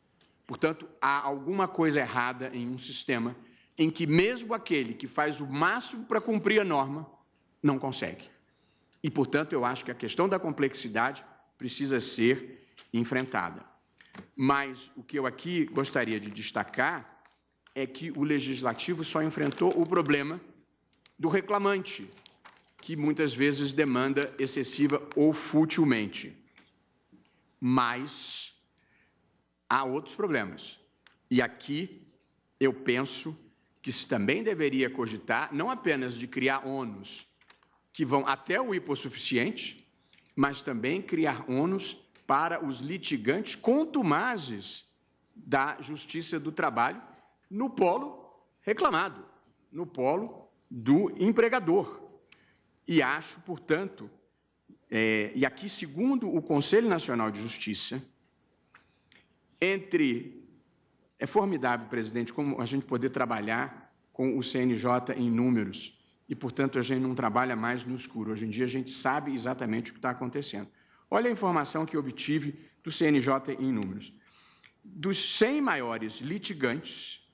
Portanto, há alguma coisa errada em um sistema em que mesmo aquele que faz o máximo para cumprir a norma não consegue. E, portanto, eu acho que a questão da complexidade precisa ser enfrentada. Mas o que eu aqui gostaria de destacar é que o Legislativo só enfrentou o problema do reclamante, que muitas vezes demanda excessiva ou futilmente. Mas há outros problemas. E aqui eu penso que se também deveria cogitar, não apenas de criar ônus que vão até o hipossuficiente, mas também criar ônus para os litigantes contumazes da Justiça do Trabalho no polo reclamado, no polo do empregador. E acho, portanto, e aqui, segundo o Conselho Nacional de Justiça, é formidável, presidente, como a gente poder trabalhar com o CNJ em números e, portanto, a gente não trabalha mais no escuro. Hoje em dia, a gente sabe exatamente o que está acontecendo. Olha a informação que eu obtive do CNJ em números. Dos 100 maiores litigantes,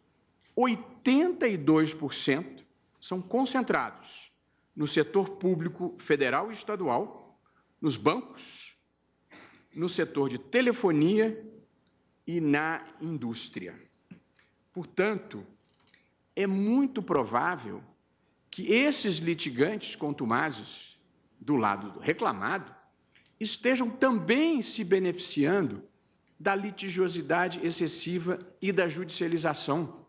82% são concentrados no setor público federal e estadual, nos bancos, no setor de telefonia e na indústria. Portanto, é muito provável que esses litigantes contumazes, do lado do reclamado, estejam também se beneficiando da litigiosidade excessiva e da judicialização,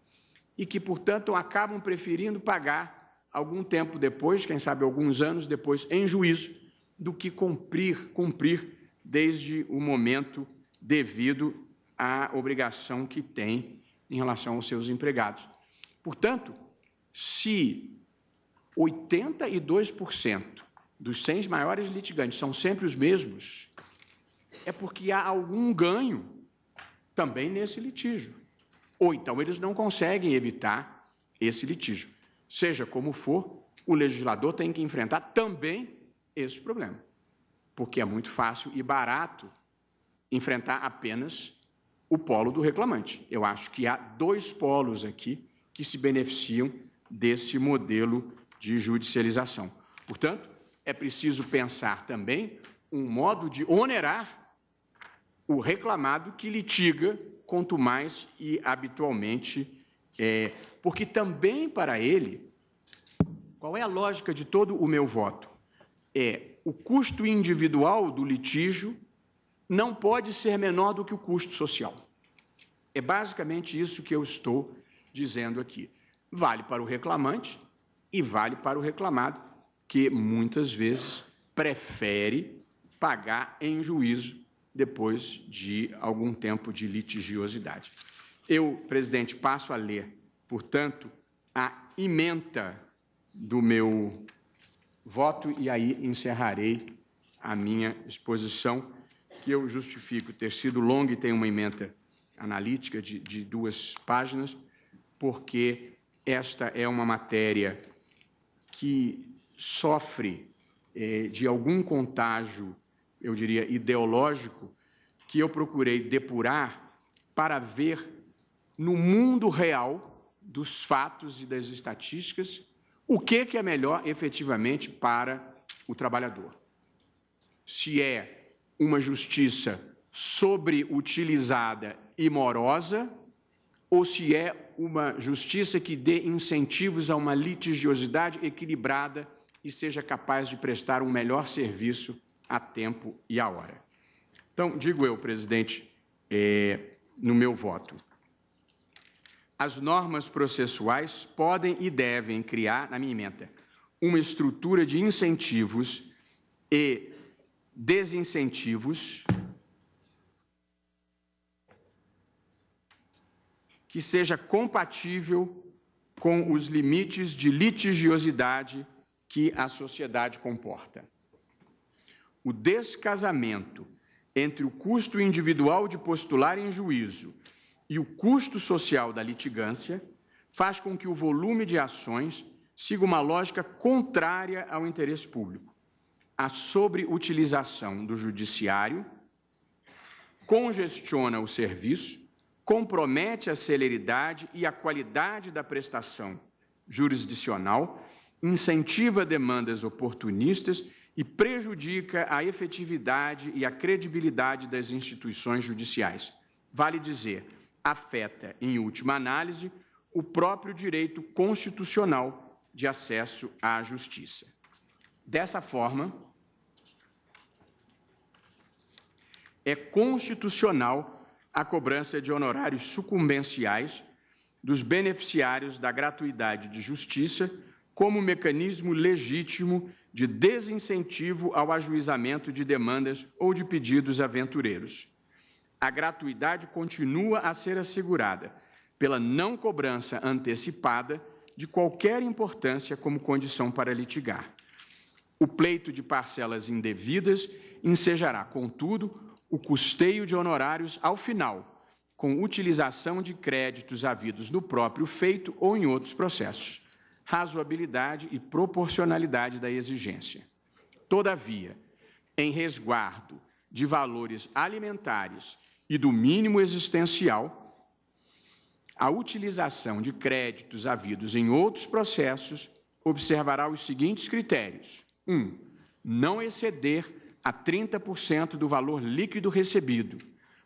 e que, portanto, acabam preferindo pagar algum tempo depois, quem sabe alguns anos depois, em juízo, do que cumprir desde o momento devido à obrigação que tem em relação aos seus empregados. Portanto, se 82% dos 100 maiores litigantes são sempre os mesmos, é porque há algum ganho também nesse litígio. Ou então eles não conseguem evitar esse litígio. Seja como for, o legislador tem que enfrentar também esse problema, porque é muito fácil e barato enfrentar apenas o polo do reclamante. Eu acho que há dois polos aqui que se beneficiam desse modelo de judicialização. Portanto, é preciso pensar também um modo de onerar o reclamado que litiga contumaz e habitualmente, porque também para ele, qual é a lógica de todo o meu voto? O custo individual do litígio não pode ser menor do que o custo social. É basicamente isso que eu estou dizendo aqui. Vale para o reclamante e vale para o reclamado, que muitas vezes prefere pagar em juízo depois de algum tempo de litigiosidade. Eu, presidente, passo a ler, portanto, a ementa do meu voto e aí encerrarei a minha exposição, que eu justifico ter sido longa e tem uma ementa analítica de 2 páginas, porque esta é uma matéria que sofre de algum contágio, eu diria, ideológico, que eu procurei depurar para ver no mundo real dos fatos e das estatísticas o que é melhor efetivamente para o trabalhador. Se é uma justiça sobreutilizada e morosa, ou se é uma justiça que dê incentivos a uma litigiosidade equilibrada e seja capaz de prestar um melhor serviço a tempo e a hora. Então, digo eu, presidente, no meu voto, as normas processuais podem e devem criar, na minha emenda, uma estrutura de incentivos e desincentivos que seja compatível com os limites de litigiosidade que a sociedade comporta. O descasamento entre o custo individual de postular em juízo e o custo social da litigância faz com que o volume de ações siga uma lógica contrária ao interesse público. A sobreutilização do judiciário congestiona o serviço, compromete a celeridade e a qualidade da prestação jurisdicional, incentiva demandas oportunistas e prejudica a efetividade e a credibilidade das instituições judiciais. Vale dizer, afeta, em última análise, o próprio direito constitucional de acesso à justiça. Dessa forma, é constitucional a cobrança de honorários sucumbenciais dos beneficiários da gratuidade de justiça como mecanismo legítimo de desincentivo ao ajuizamento de demandas ou de pedidos aventureiros. A gratuidade continua a ser assegurada pela não cobrança antecipada de qualquer importância como condição para litigar. O pleito de parcelas indevidas ensejará, contudo, o custeio de honorários ao final, com utilização de créditos havidos no próprio feito ou em outros processos. Razoabilidade e proporcionalidade da exigência. Todavia, em resguardo de valores alimentares e do mínimo existencial, a utilização de créditos havidos em outros processos observará os seguintes critérios. 1. Não exceder a 30% do valor líquido recebido,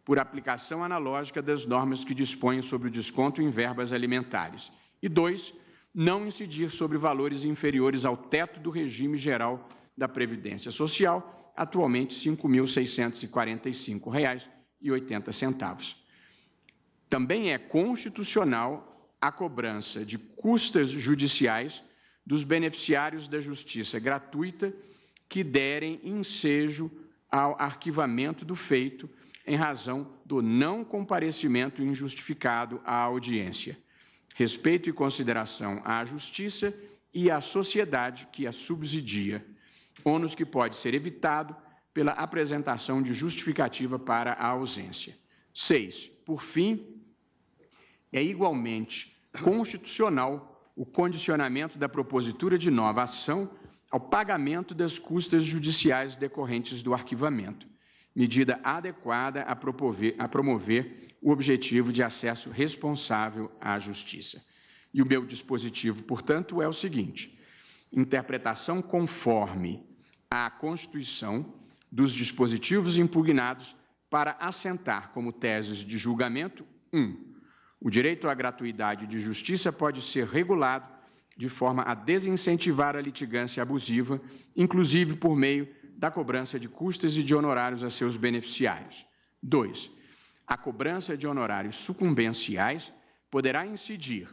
por aplicação analógica das normas que dispõem sobre o desconto em verbas alimentares. E 2. Não incidir sobre valores inferiores ao teto do regime geral da Previdência Social, atualmente R$ 5.645,80. Também é constitucional a cobrança de custas judiciais dos beneficiários da justiça gratuita que derem ensejo ao arquivamento do feito em razão do não comparecimento injustificado à audiência. Respeito e consideração à justiça e à sociedade que a subsidia, ônus que pode ser evitado pela apresentação de justificativa para a ausência. 6. Por fim, é igualmente constitucional o condicionamento da propositura de nova ação ao pagamento das custas judiciais decorrentes do arquivamento, medida adequada a promover o objetivo de acesso responsável à justiça. E o meu dispositivo, portanto, é o seguinte: interpretação conforme à Constituição dos dispositivos impugnados para assentar como teses de julgamento: 1. O direito à gratuidade de justiça pode ser regulado de forma a desincentivar a litigância abusiva, inclusive por meio da cobrança de custas e de honorários a seus beneficiários. 2. A cobrança de honorários sucumbenciais poderá incidir: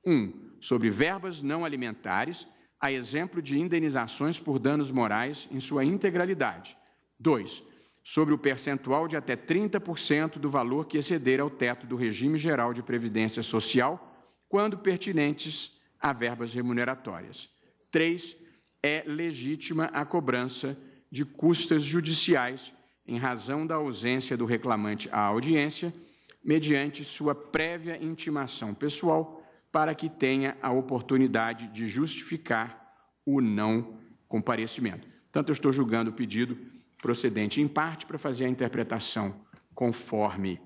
1. Sobre verbas não alimentares, a exemplo de indenizações por danos morais em sua integralidade. 2. Sobre o percentual de até 30% do valor que exceder ao teto do regime geral de previdência social, quando pertinentes a verbas remuneratórias. 3. É legítima a cobrança de custas judiciais em razão da ausência do reclamante à audiência, mediante sua prévia intimação pessoal, para que tenha a oportunidade de justificar o não comparecimento. Portanto, eu estou julgando o pedido procedente em parte para fazer a interpretação conforme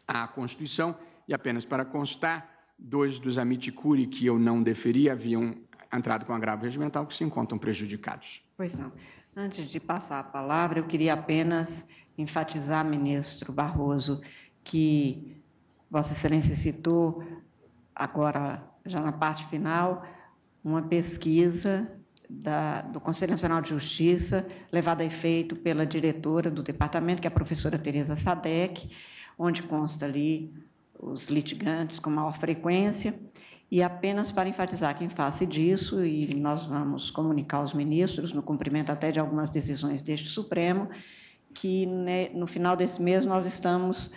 à Constituição e apenas para constar, 2 dos amici curiae que eu não deferi haviam entrado com agravo regimental que se encontram prejudicados. Pois não. Antes de passar a palavra, eu queria apenas enfatizar, ministro Barroso, que Vossa Excelência citou agora, já na parte final, uma pesquisa do Conselho Nacional de Justiça, levado a efeito pela diretora do departamento, que é a professora Tereza Sadek, onde consta ali os litigantes com maior frequência, e apenas para enfatizar que, em face disso, e nós vamos comunicar aos ministros, no cumprimento até de algumas decisões deste Supremo, que, né, no final desse mês nós estamos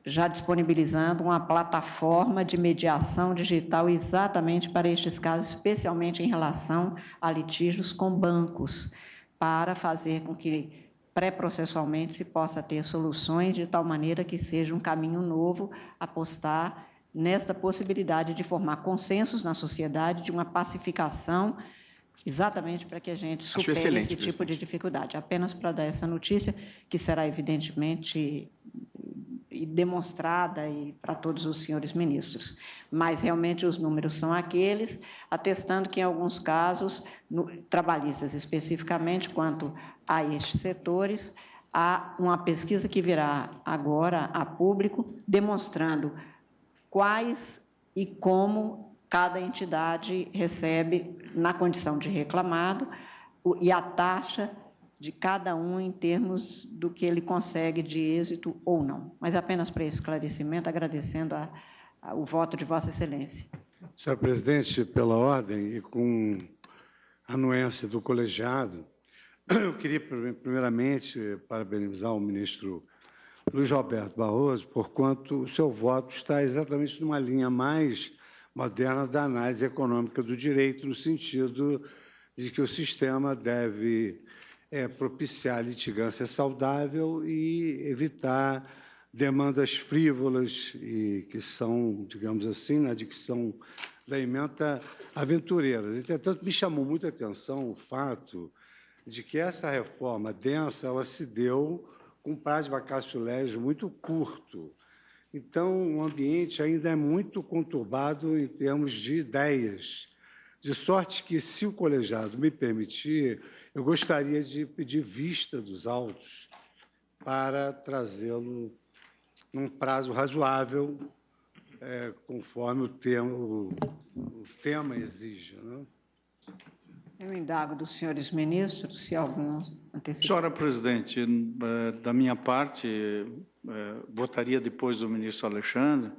já disponibilizando uma plataforma de mediação digital exatamente para estes casos, especialmente em relação a litígios com bancos, para fazer com que pré-processualmente se possa ter soluções de tal maneira que seja um caminho novo apostar nesta possibilidade de formar consensos na sociedade, de uma pacificação, exatamente para que a gente supere esse tipo de dificuldade. Apenas para dar essa notícia, que será evidentemente demonstrada e para todos os senhores ministros. Mas, realmente, os números são aqueles, atestando que, em alguns casos, trabalhistas especificamente, quanto a estes setores, há uma pesquisa que virá agora a público, demonstrando quais e como cada entidade recebe, na condição de reclamado, e a taxa de cada um em termos do que ele consegue de êxito ou não. Mas apenas para esclarecimento, agradecendo o voto de Vossa Excelência. Senhor presidente, pela ordem e com a anuência do colegiado, eu queria, primeiramente, parabenizar o ministro Luiz Roberto Barroso, porquanto o seu voto está exatamente numa linha mais moderna da análise econômica do direito, no sentido de que o sistema deve propiciar litigância saudável e evitar demandas frívolas e que são, digamos assim, na dicção da ementa, aventureiras. Entretanto, me chamou muita atenção o fato de que essa reforma densa ela se deu com um prazo de vacatio legis muito curto. Então, o ambiente ainda é muito conturbado em termos de ideias, de sorte que, se o colegiado me permitir, eu gostaria de pedir vista dos autos para trazê-lo num prazo razoável, conforme o tema exige. Né? Eu indago dos senhores ministros se algum antecipa. Senhora presidente, da minha parte, votaria depois do ministro Alexandre.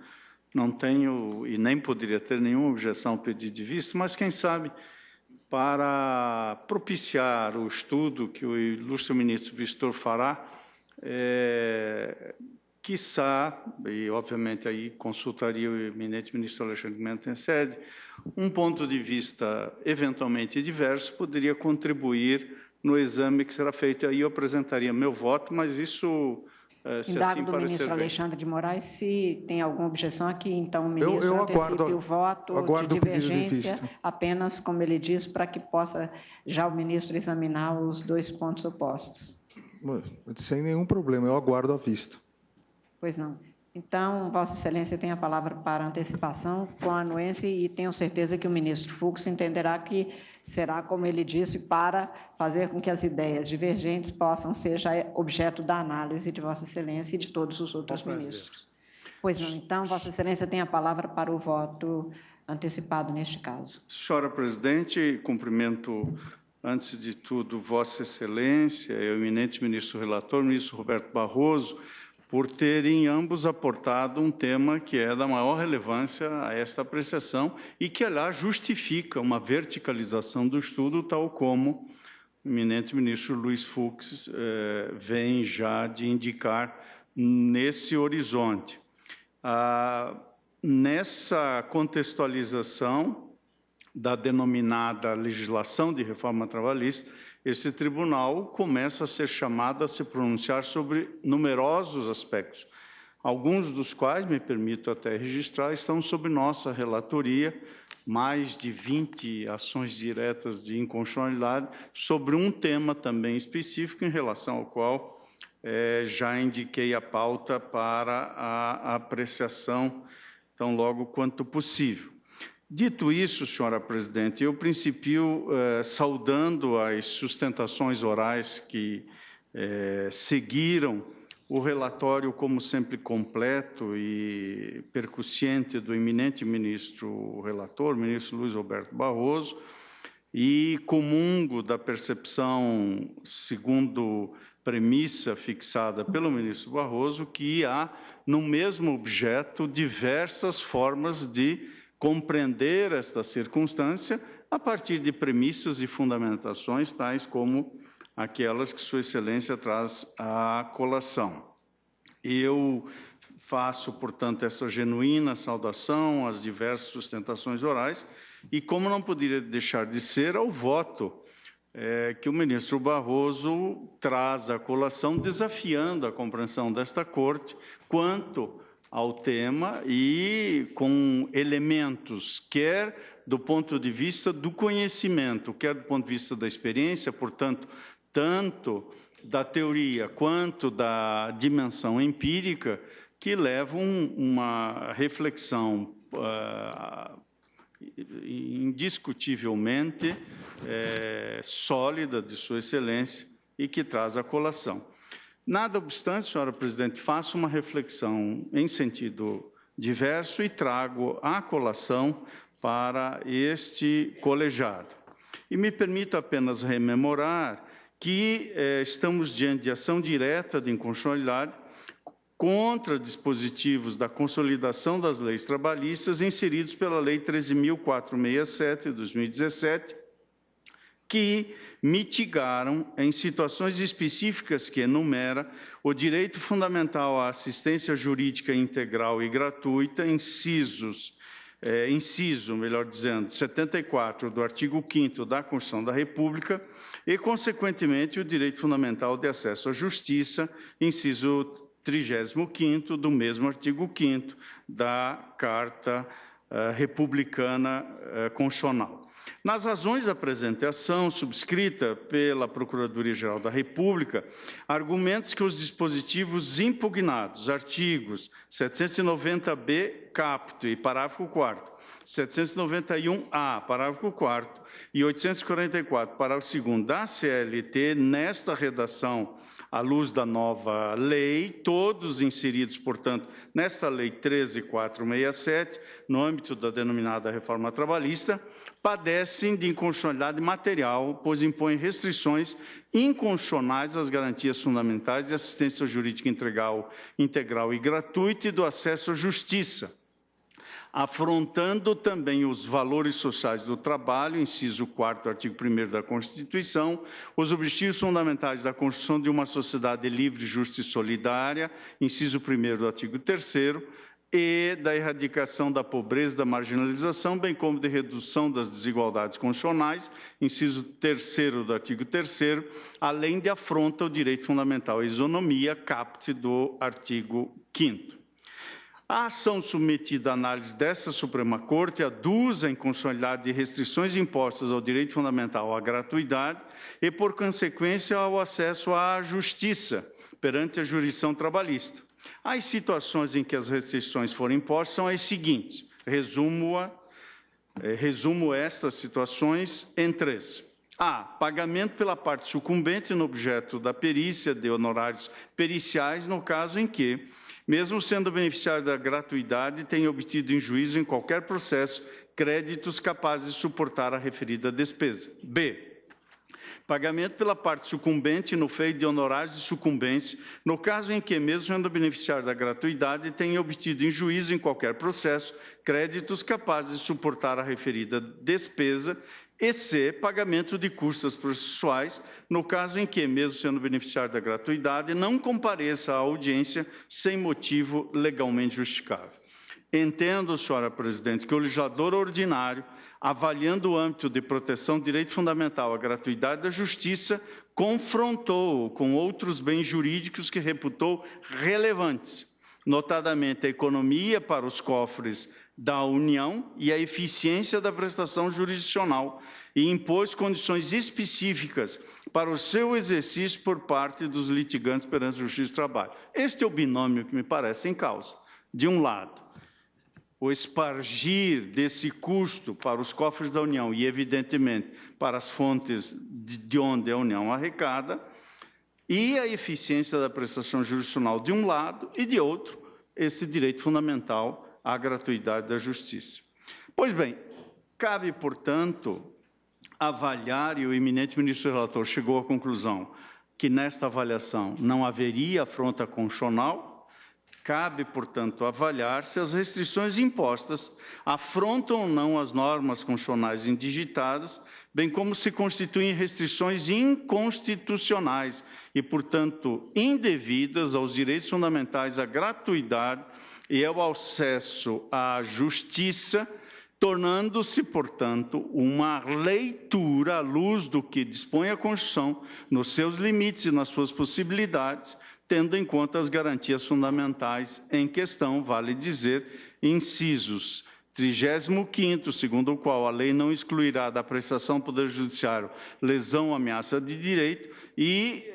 Não tenho e nem poderia ter nenhuma objeção ao pedido de vista, mas quem sabe para propiciar o estudo que o ilustre ministro Vistor fará, quiçá, e obviamente aí consultaria o eminente ministro Alexandre Pimenta em sede, um ponto de vista eventualmente diverso poderia contribuir no exame que será feito. Aí eu apresentaria meu voto, mas isso, se indago assim do parecer ministro bem. Alexandre de Moraes, se tem alguma objeção aqui, então o ministro antecipe o voto de divergência, apenas, como ele diz, para que possa já o ministro examinar os dois pontos opostos. Sem nenhum problema, eu aguardo a vista. Pois não. Então, Vossa Excelência tem a palavra para antecipação com a anuência e tenho certeza que o ministro Fux entenderá que será, como ele disse, para fazer com que as ideias divergentes possam ser já objeto da análise de Vossa Excelência e de todos os outros ministros. Pois não. Então, Vossa Excelência tem a palavra para o voto antecipado neste caso. Senhora presidente, cumprimento, antes de tudo, Vossa Excelência, o eminente ministro relator, ministro Roberto Barroso, por terem ambos aportado um tema que é da maior relevância a esta apreciação e que, aliás, justifica uma verticalização do estudo, tal como o eminente ministro Luiz Fux vem já de indicar nesse horizonte. Nessa contextualização da denominada legislação de reforma trabalhista, esse tribunal começa a ser chamado a se pronunciar sobre numerosos aspectos, alguns dos quais, me permito até registrar, estão sob nossa relatoria, mais de 20 ações diretas de inconstitucionalidade, sobre um tema também específico, em relação ao qual já indiquei a pauta para a apreciação tão logo quanto possível. Dito isso, senhora presidente, eu principio saudando as sustentações orais que seguiram o relatório, como sempre, completo e percussiente do eminente ministro relator, ministro Luiz Roberto Barroso, e comungo da percepção, segundo premissa fixada pelo ministro Barroso, que há, no mesmo objeto, diversas formas de compreender esta circunstância a partir de premissas e fundamentações, tais como aquelas que Sua Excelência traz à colação. Eu faço, portanto, essa genuína saudação às diversas sustentações orais e, como não poderia deixar de ser, ao voto que o ministro Barroso traz à colação, desafiando a compreensão desta Corte quanto ao tema e com elementos, quer do ponto de vista do conhecimento, quer do ponto de vista da experiência, portanto, tanto da teoria quanto da dimensão empírica, que levam uma reflexão indiscutivelmente sólida de Sua Excelência e que traz a colação. Nada obstante, senhora presidente, faço uma reflexão em sentido diverso e trago a colação para este colegiado. E me permito apenas rememorar que estamos diante de ação direta de inconstitucionalidade contra dispositivos da consolidação das leis trabalhistas inseridos pela Lei 13.467, de 2017, que mitigaram, em situações específicas que enumera, o direito fundamental à assistência jurídica integral e gratuita, inciso, 74 do artigo 5º da Constituição da República e, consequentemente, o direito fundamental de acesso à justiça, inciso 35º do mesmo artigo 5º da Carta Republicana Constitucional. Nas razões da apresentação, subscrita pela Procuradoria-Geral da República, argumentos que os dispositivos impugnados, artigos 790b, caput e parágrafo 4º, 791-A, parágrafo 4º, e 844, parágrafo 2º da CLT, nesta redação, à luz da nova lei, todos inseridos, portanto, nesta Lei 13.467, no âmbito da denominada reforma trabalhista, padecem de inconstitucionalidade material, pois impõem restrições inconstitucionais às garantias fundamentais de assistência jurídica integral e gratuita e do acesso à justiça, afrontando também os valores sociais do trabalho, inciso 4º, artigo 1º da Constituição, os objetivos fundamentais da construção de uma sociedade livre, justa e solidária, inciso 1º do artigo 3º, e da erradicação da pobreza e da marginalização, bem como de redução das desigualdades constitucionais, inciso 3º do artigo 3º, além de afronta ao direito fundamental à isonomia, caput do artigo 5º. A ação submetida à análise desta Suprema Corte aduz a inconstitucionalidade de restrições impostas ao direito fundamental à gratuidade e, por consequência, ao acesso à justiça perante a jurisdição trabalhista. As situações em que as restrições foram impostas são as seguintes. Resumo estas situações em 3. A. Pagamento pela parte sucumbente no objeto da perícia de honorários periciais, no caso em que, mesmo sendo beneficiário da gratuidade, tenha obtido em juízo em qualquer processo créditos capazes de suportar a referida despesa. B. Pagamento pela parte sucumbente no feito de honorários de sucumbência, no caso em que, mesmo sendo beneficiário da gratuidade, tenha obtido em juízo em qualquer processo créditos capazes de suportar a referida despesa, e C. Pagamento de custas processuais, no caso em que, mesmo sendo beneficiário da gratuidade, não compareça à audiência sem motivo legalmente justificável. Entendo, senhora presidente, que o legislador ordinário, avaliando o âmbito de proteção do direito fundamental à gratuidade da justiça, confrontou com outros bens jurídicos que reputou relevantes, notadamente a economia para os cofres da União e a eficiência da prestação jurisdicional, e impôs condições específicas para o seu exercício por parte dos litigantes perante a Justiça do Trabalho. Este é o binômio que me parece em causa. De um lado, o espargir desse custo para os cofres da União e, evidentemente, para as fontes de onde a União arrecada, e a eficiência da prestação jurisdicional de um lado, e de outro, esse direito fundamental à gratuidade da justiça. Pois bem, cabe, portanto, avaliar, e o eminente ministro relator chegou à conclusão que nesta avaliação não haveria afronta constitucional, cabe, portanto, avaliar se as restrições impostas afrontam ou não as normas constitucionais indigitadas, bem como se constituem restrições inconstitucionais e, portanto, indevidas aos direitos fundamentais à gratuidade e ao acesso à justiça, tornando-se, portanto, uma leitura à luz do que dispõe a Constituição, nos seus limites e nas suas possibilidades, tendo em conta as garantias fundamentais em questão, vale dizer, incisos 35º, segundo o qual a lei não excluirá da prestação do Poder Judiciário lesão ou ameaça de direito, e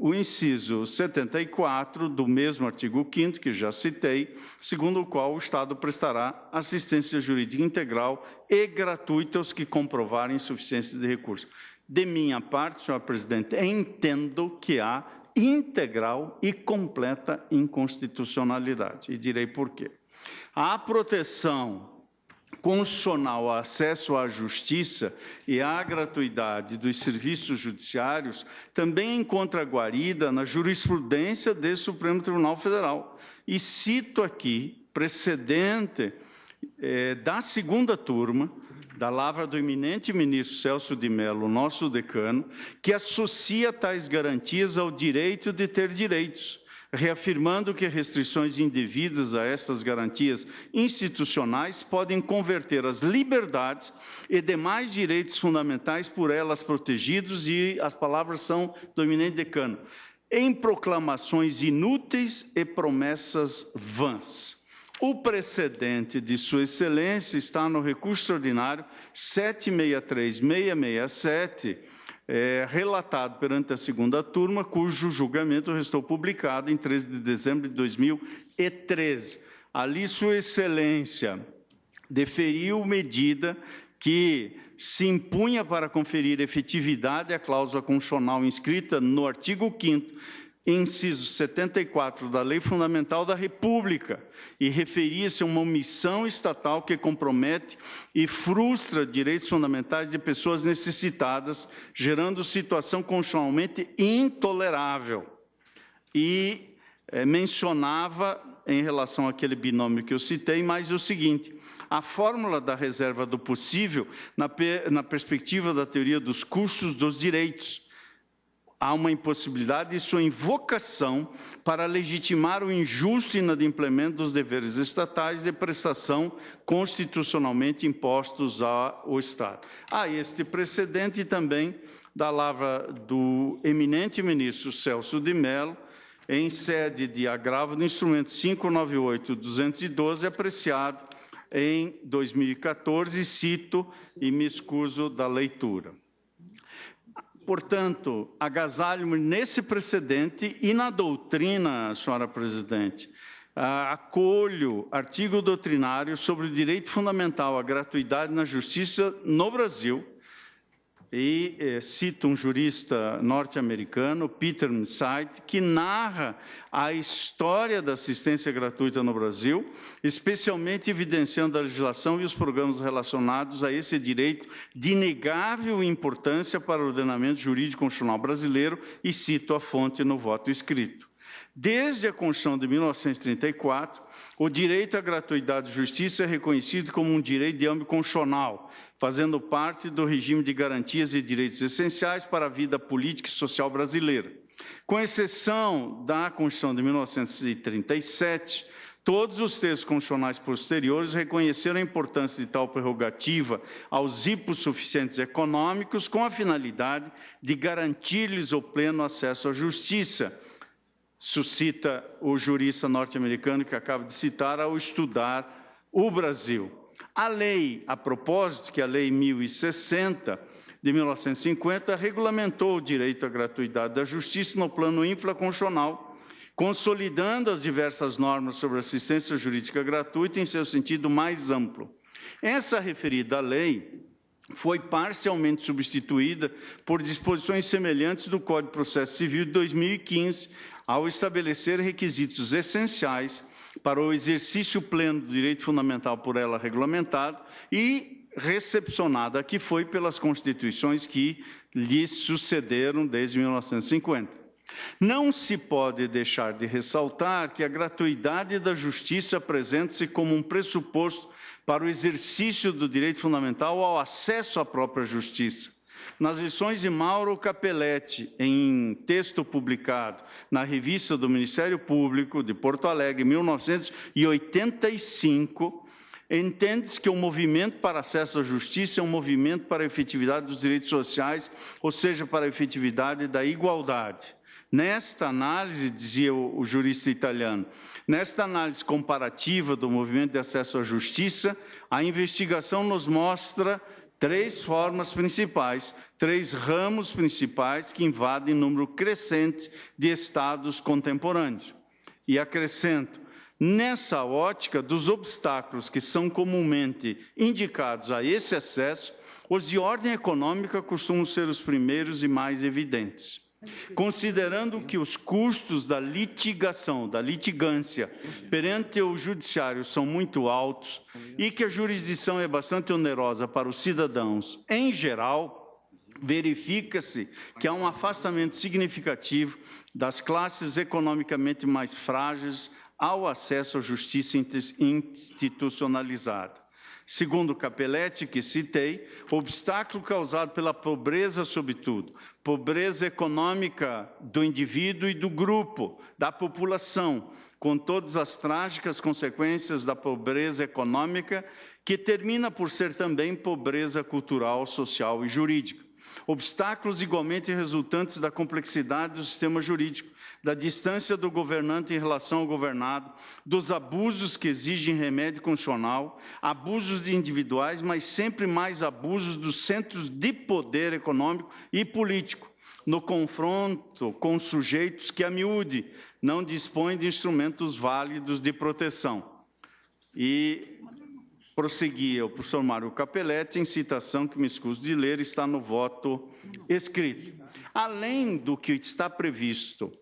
o inciso 74 do mesmo artigo 5º, que já citei, segundo o qual o Estado prestará assistência jurídica integral e gratuita aos que comprovarem insuficiência de recurso. De minha parte, senhor presidente, entendo que há integral e completa inconstitucionalidade, e direi por quê. A proteção constitucional ao acesso à justiça e à gratuidade dos serviços judiciários também encontra guarida na jurisprudência do Supremo Tribunal Federal. E cito aqui precedente da segunda turma, da lavra do eminente ministro Celso de Mello, nosso decano, que associa tais garantias ao direito de ter direitos, reafirmando que restrições indevidas a estas garantias institucionais podem converter as liberdades e demais direitos fundamentais por elas protegidos, e as palavras são do eminente decano, em proclamações inúteis e promessas vãs. O precedente de Sua Excelência está no recurso extraordinário 763-667, relatado perante a segunda turma, cujo julgamento restou publicado em 13 de dezembro de 2013. Ali, Sua Excelência deferiu medida que se impunha para conferir efetividade à cláusula constitucional inscrita no artigo 5º, inciso 74 da Lei Fundamental da República, e referia-se a uma omissão estatal que compromete e frustra direitos fundamentais de pessoas necessitadas, gerando situação constitucionalmente intolerável. E mencionava, em relação àquele binômio que eu citei, mais o seguinte: a fórmula da reserva do possível na perspectiva da teoria dos custos dos direitos. Há uma impossibilidade de sua invocação para legitimar o injusto inadimplemento dos deveres estatais de prestação constitucionalmente impostos ao Estado. Há este precedente também da lavra do eminente ministro Celso de Mello, em sede de agravo do instrumento 598-212, apreciado em 2014, cito e me excuso da leitura. Portanto, agasalho-me nesse precedente e na doutrina, senhora presidente, acolho artigo doutrinário sobre o direito fundamental à gratuidade na justiça no Brasil, e cito um jurista norte-americano, Peter Msait, que narra a história da assistência gratuita no Brasil, especialmente evidenciando a legislação e os programas relacionados a esse direito de inegável importância para o ordenamento jurídico constitucional brasileiro, e cito a fonte no voto escrito. Desde a Constituição de 1934, o direito à gratuidade de justiça é reconhecido como um direito de âmbito constitucional, fazendo parte do regime de garantias e direitos essenciais para a vida política e social brasileira. Com exceção da Constituição de 1937, todos os textos constitucionais posteriores reconheceram a importância de tal prerrogativa aos hipossuficientes econômicos, com a finalidade de garantir-lhes o pleno acesso à justiça, suscita o jurista norte-americano que acaba de citar ao estudar o Brasil. A lei, a propósito, que a Lei 1060, de 1950, regulamentou o direito à gratuidade da justiça no plano infraconstitucional, consolidando as diversas normas sobre assistência jurídica gratuita em seu sentido mais amplo. Essa referida lei foi parcialmente substituída por disposições semelhantes do Código de Processo Civil de 2015, ao estabelecer requisitos essenciais para o exercício pleno do direito fundamental por ela regulamentado, e recepcionada, que foi pelas constituições que lhe sucederam desde 1950. Não se pode deixar de ressaltar que a gratuidade da justiça apresenta-se como um pressuposto para o exercício do direito fundamental ao acesso à própria justiça. Nas lições de Mauro Capelletti, em texto publicado na Revista do Ministério Público de Porto Alegre, em 1985, entende-se que o movimento para acesso à justiça é um movimento para a efetividade dos direitos sociais, ou seja, para a efetividade da igualdade. Nesta análise, dizia o jurista italiano, nesta análise comparativa do movimento de acesso à justiça, a investigação nos mostra três formas principais, três ramos principais que invadem número crescente de estados contemporâneos. E acrescento, nessa ótica dos obstáculos que são comumente indicados a esse acesso, os de ordem econômica costumam ser os primeiros e mais evidentes. Considerando que os custos da litigação, da litigância, perante o judiciário são muito altos e que a jurisdição é bastante onerosa para os cidadãos em geral, verifica-se que há um afastamento significativo das classes economicamente mais frágeis ao acesso à justiça institucionalizada. Segundo Capelletti, que citei, o obstáculo causado pela pobreza, sobretudo, pobreza econômica do indivíduo e do grupo, da população, com todas as trágicas consequências da pobreza econômica, que termina por ser também pobreza cultural, social e jurídica. Obstáculos igualmente resultantes da complexidade do sistema jurídico, da distância do governante em relação ao governado, dos abusos que exigem remédio constitucional, abusos de individuais, mas sempre mais abusos dos centros de poder econômico e político, no confronto com sujeitos que, a miúde, não dispõem de instrumentos válidos de proteção. E prosseguia o professor Mário Capelletti, em citação que me escuso de ler, está no voto escrito. Além do que está previsto,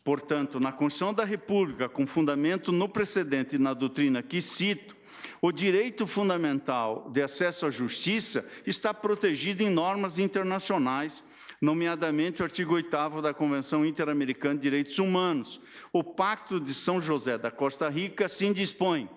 portanto, na Constituição da República, com fundamento no precedente e na doutrina que cito, o direito fundamental de acesso à justiça está protegido em normas internacionais, nomeadamente o artigo 8º da Convenção Interamericana de Direitos Humanos. O Pacto de São José da Costa Rica assim dispõe.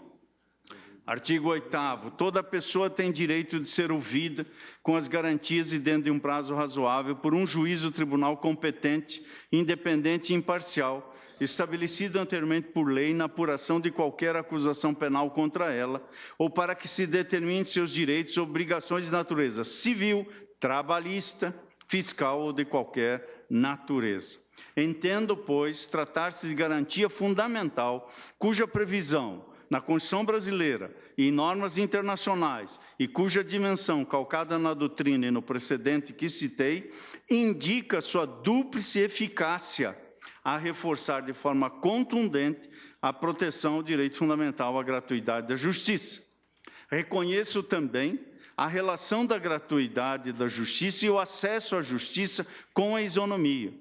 Artigo 8º, toda pessoa tem direito de ser ouvida com as garantias e dentro de um prazo razoável por um juiz do tribunal competente, independente e imparcial, estabelecido anteriormente por lei na apuração de qualquer acusação penal contra ela, ou para que se determine seus direitos e obrigações de natureza civil, trabalhista, fiscal ou de qualquer natureza. Entendo, pois, tratar-se de garantia fundamental, cuja previsão na Constituição brasileira e em normas internacionais, e cuja dimensão, calcada na doutrina e no precedente que citei, indica sua dúplice eficácia a reforçar de forma contundente a proteção ao direito fundamental à gratuidade da justiça. Reconheço também a relação da gratuidade da justiça e o acesso à justiça com a isonomia.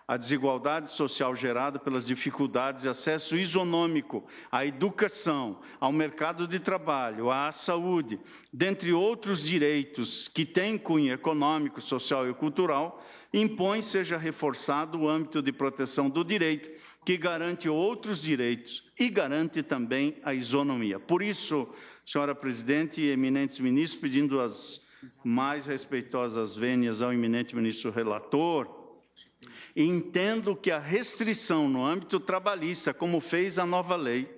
A desigualdade social gerada pelas dificuldades de acesso isonômico à educação, ao mercado de trabalho, à saúde, dentre outros direitos que têm cunho econômico, social e cultural, impõe seja reforçado o âmbito de proteção do direito, que garante outros direitos e garante também a isonomia. Por isso, senhora presidente e eminentes ministros, pedindo as mais respeitosas vênias ao eminente ministro relator, entendo que a restrição no âmbito trabalhista, como fez a nova lei,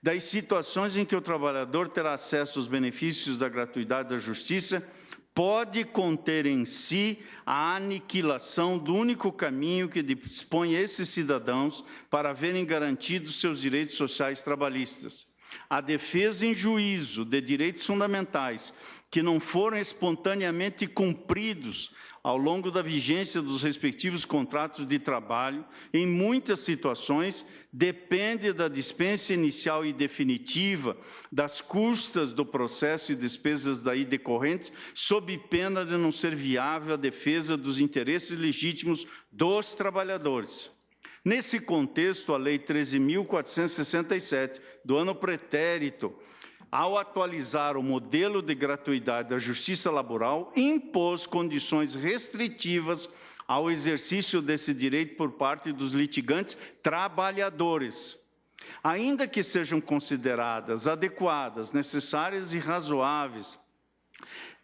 das situações em que o trabalhador terá acesso aos benefícios da gratuidade da justiça, pode conter em si a aniquilação do único caminho que dispõe esses cidadãos para verem garantidos seus direitos sociais trabalhistas. A defesa em juízo de direitos fundamentais que não foram espontaneamente cumpridos ao longo da vigência dos respectivos contratos de trabalho, em muitas situações, depende da dispensa inicial e definitiva das custas do processo e despesas daí decorrentes, sob pena de não ser viável a defesa dos interesses legítimos dos trabalhadores. Nesse contexto, a Lei 13.467, do ano pretérito, ao atualizar o modelo de gratuidade da justiça laboral, impôs condições restritivas ao exercício desse direito por parte dos litigantes trabalhadores. Ainda que sejam consideradas adequadas, necessárias e razoáveis,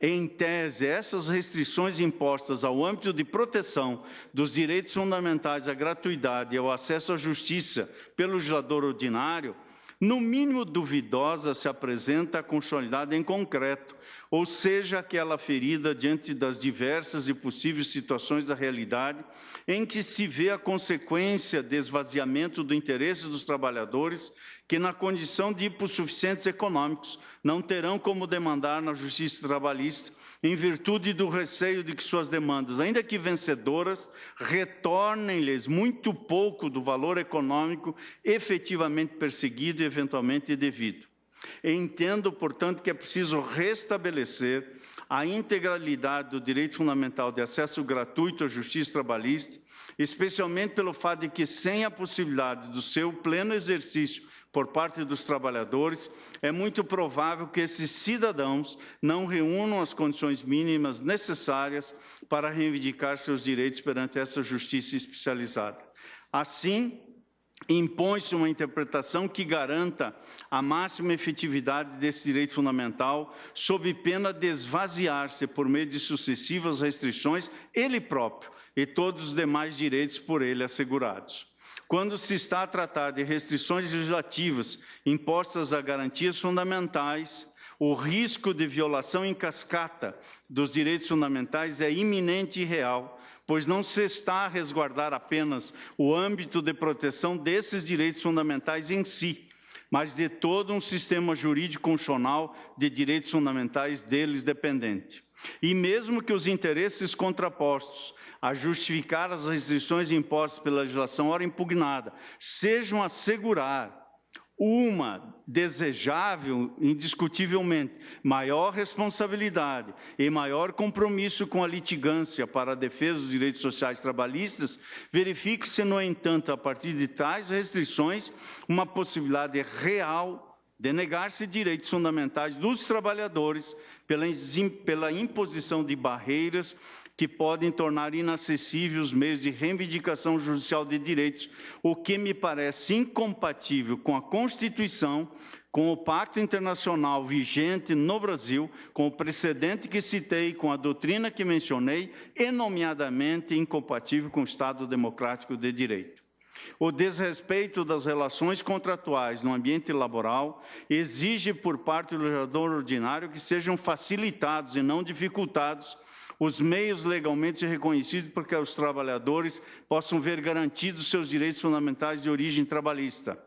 em tese, essas restrições impostas ao âmbito de proteção dos direitos fundamentais à gratuidade e ao acesso à justiça pelo legislador ordinário, no mínimo duvidosa se apresenta a constitucionalidade em concreto, ou seja, aquela ferida diante das diversas e possíveis situações da realidade em que se vê a consequência de esvaziamento do interesse dos trabalhadores que, na condição de hipossuficientes econômicos, não terão como demandar na justiça trabalhista, em virtude do receio de que suas demandas, ainda que vencedoras, retornem-lhes muito pouco do valor econômico efetivamente perseguido e eventualmente devido. Entendo, portanto, que é preciso restabelecer a integralidade do direito fundamental de acesso gratuito à justiça trabalhista, especialmente pelo fato de que, sem a possibilidade do seu pleno exercício por parte dos trabalhadores, é muito provável que esses cidadãos não reúnam as condições mínimas necessárias para reivindicar seus direitos perante essa justiça especializada. Assim, impõe-se uma interpretação que garanta a máxima efetividade desse direito fundamental, sob pena de esvaziar-se por meio de sucessivas restrições, ele próprio e todos os demais direitos por ele assegurados. Quando se está a tratar de restrições legislativas impostas a garantias fundamentais, o risco de violação em cascata dos direitos fundamentais é iminente e real, pois não se está a resguardar apenas o âmbito de proteção desses direitos fundamentais em si, mas de todo um sistema jurídico constitucional de direitos fundamentais deles dependente. E mesmo que os interesses contrapostos a justificar as restrições impostas pela legislação ora impugnada sejam assegurar uma desejável, indiscutivelmente, maior responsabilidade e maior compromisso com a litigância para a defesa dos direitos sociais trabalhistas, verifique-se, no entanto, a partir de tais restrições, uma possibilidade real de negar-se direitos fundamentais dos trabalhadores pela imposição de barreiras que podem tornar inacessíveis os meios de reivindicação judicial de direitos, o que me parece incompatível com a Constituição, com o Pacto Internacional vigente no Brasil, com o precedente que citei, com a doutrina que mencionei, e, nomeadamente, incompatível com o Estado Democrático de Direito. O desrespeito das relações contratuais no ambiente laboral exige, por parte do legislador ordinário, que sejam facilitados e não dificultados os meios legalmente reconhecidos para que os trabalhadores possam ver garantidos seus direitos fundamentais de origem trabalhista.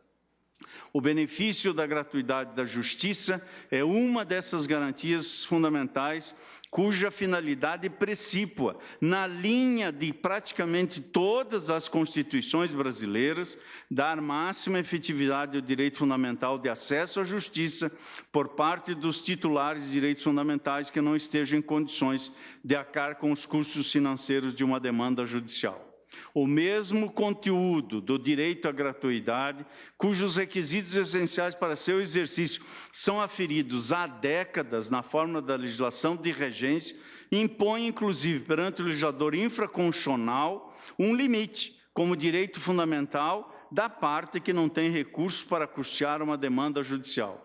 O benefício da gratuidade da justiça é uma dessas garantias fundamentais, cuja finalidade precípua, na linha de praticamente todas as constituições brasileiras, dar máxima efetividade ao direito fundamental de acesso à justiça por parte dos titulares de direitos fundamentais que não estejam em condições de arcar com os custos financeiros de uma demanda judicial. O mesmo conteúdo do direito à gratuidade, cujos requisitos essenciais para seu exercício são aferidos há décadas na forma da legislação de regência, impõe, inclusive, perante o legislador infraconstitucional, um limite, como direito fundamental, da parte que não tem recursos para custear uma demanda judicial.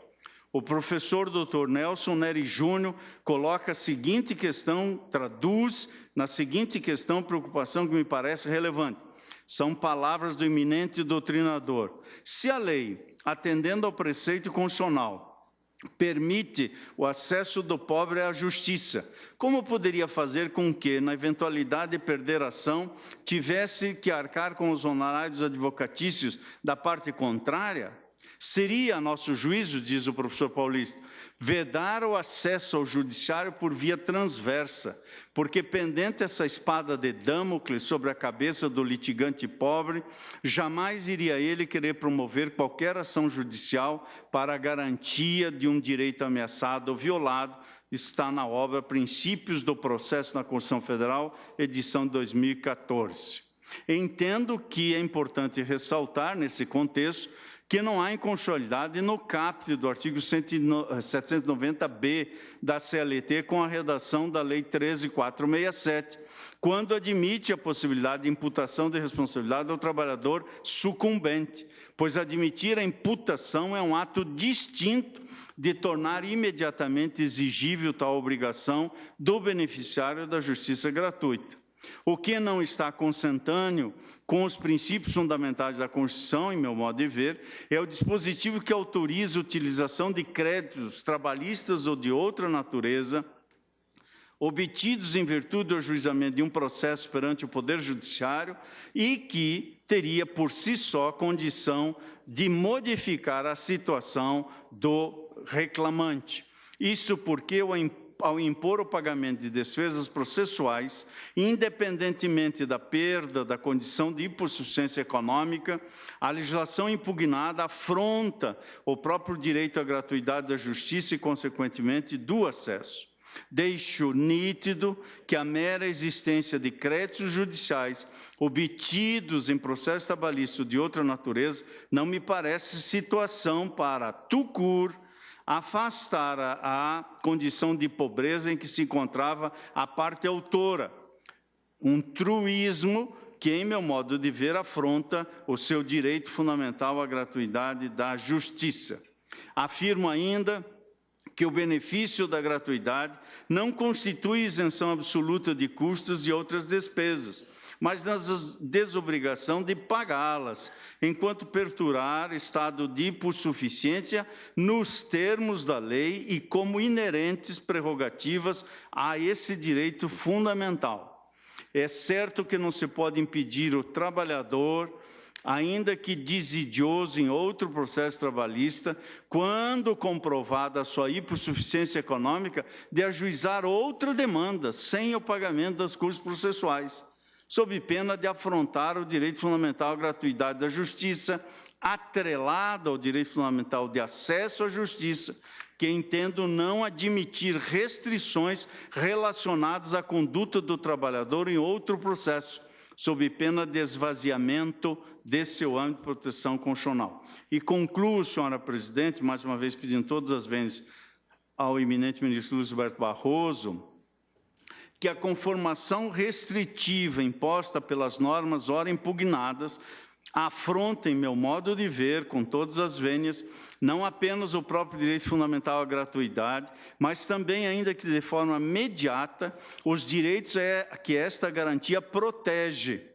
O professor Dr. Nelson Neri Júnior coloca a seguinte questão, traduz na seguinte questão, preocupação que me parece relevante. São palavras do eminente doutrinador. Se a lei, atendendo ao preceito constitucional, permite o acesso do pobre à justiça, como poderia fazer com que, na eventualidade de perder a ação, tivesse que arcar com os honorários advocatícios da parte contrária? Seria, a nosso juízo, diz o professor Paulista, vedar o acesso ao judiciário por via transversa, porque pendente essa espada de Damocles sobre a cabeça do litigante pobre, jamais iria ele querer promover qualquer ação judicial para a garantia de um direito ameaçado ou violado. Está na obra Princípios do Processo na Constituição Federal, edição de 2014. Entendo que é importante ressaltar, nesse contexto, que não há inconstitucionalidade no caput do artigo 790-B da CLT com a redação da Lei 13.467, quando admite a possibilidade de imputação de responsabilidade ao trabalhador sucumbente, pois admitir a imputação é um ato distinto de tornar imediatamente exigível tal obrigação do beneficiário da justiça gratuita. O que não está consentâneo com os princípios fundamentais da Constituição, em meu modo de ver, é o dispositivo que autoriza a utilização de créditos trabalhistas ou de outra natureza, obtidos em virtude do ajuizamento de um processo perante o Poder Judiciário e que teria, por si só, condição de modificar a situação do reclamante. Isso porque, ao impor o pagamento de despesas processuais, independentemente da perda da condição de hipossuficiência econômica, a legislação impugnada afronta o próprio direito à gratuidade da justiça e, consequentemente, do acesso. Deixo nítido que a mera existência de créditos judiciais obtidos em processo trabalhista de outra natureza não me parece situação para tucur afastar a condição de pobreza em que se encontrava a parte autora, um truísmo que, em meu modo de ver, afronta o seu direito fundamental à gratuidade da justiça. Afirmo ainda que o benefício da gratuidade não constitui isenção absoluta de custos e outras despesas, mas na desobrigação de pagá-las, enquanto perdurar estado de hipossuficiência nos termos da lei e como inerentes prerrogativas a esse direito fundamental. É certo que não se pode impedir o trabalhador, ainda que desidioso em outro processo trabalhista, quando comprovada a sua hipossuficiência econômica, de ajuizar outra demanda sem o pagamento das custas processuais, sob pena de afrontar o direito fundamental à gratuidade da justiça, atrelado ao direito fundamental de acesso à justiça, que entendo não admitir restrições relacionadas à conduta do trabalhador em outro processo, sob pena de esvaziamento de seu âmbito de proteção constitucional. E concluo, senhora presidente, mais uma vez pedindo todas as vezes ao eminente ministro Luiz Roberto Barroso, que a conformação restritiva imposta pelas normas ora impugnadas afronta, em meu modo de ver, com todas as vênias, não apenas o próprio direito fundamental à gratuidade, mas também, ainda que de forma imediata, os direitos que esta garantia protege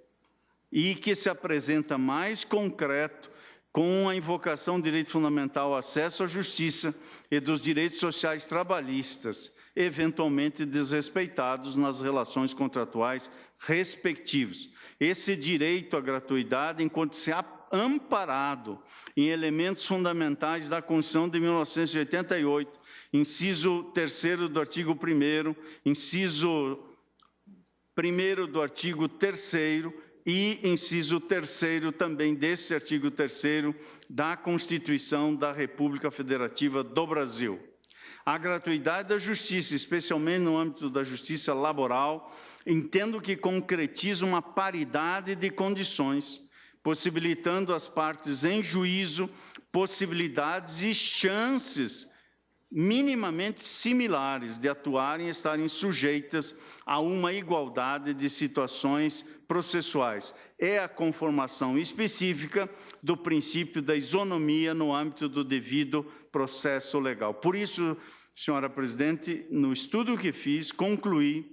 e que se apresenta mais concreto com a invocação do direito fundamental ao acesso à justiça e dos direitos sociais trabalhistas, eventualmente desrespeitados nas relações contratuais respectivas. Esse direito à gratuidade encontra-se amparado em elementos fundamentais da Constituição de 1988, inciso 3º do artigo 1º, inciso 1º do artigo 3º e inciso 3º também desse artigo 3º da Constituição da República Federativa do Brasil. A gratuidade da justiça, especialmente no âmbito da justiça laboral, entendo que concretiza uma paridade de condições, possibilitando às partes em juízo possibilidades e chances minimamente similares de atuarem e estarem sujeitas a uma igualdade de situações processuais. É a conformação específica do princípio da isonomia no âmbito do devido processo legal. Por isso, senhora presidente, no estudo que fiz, concluí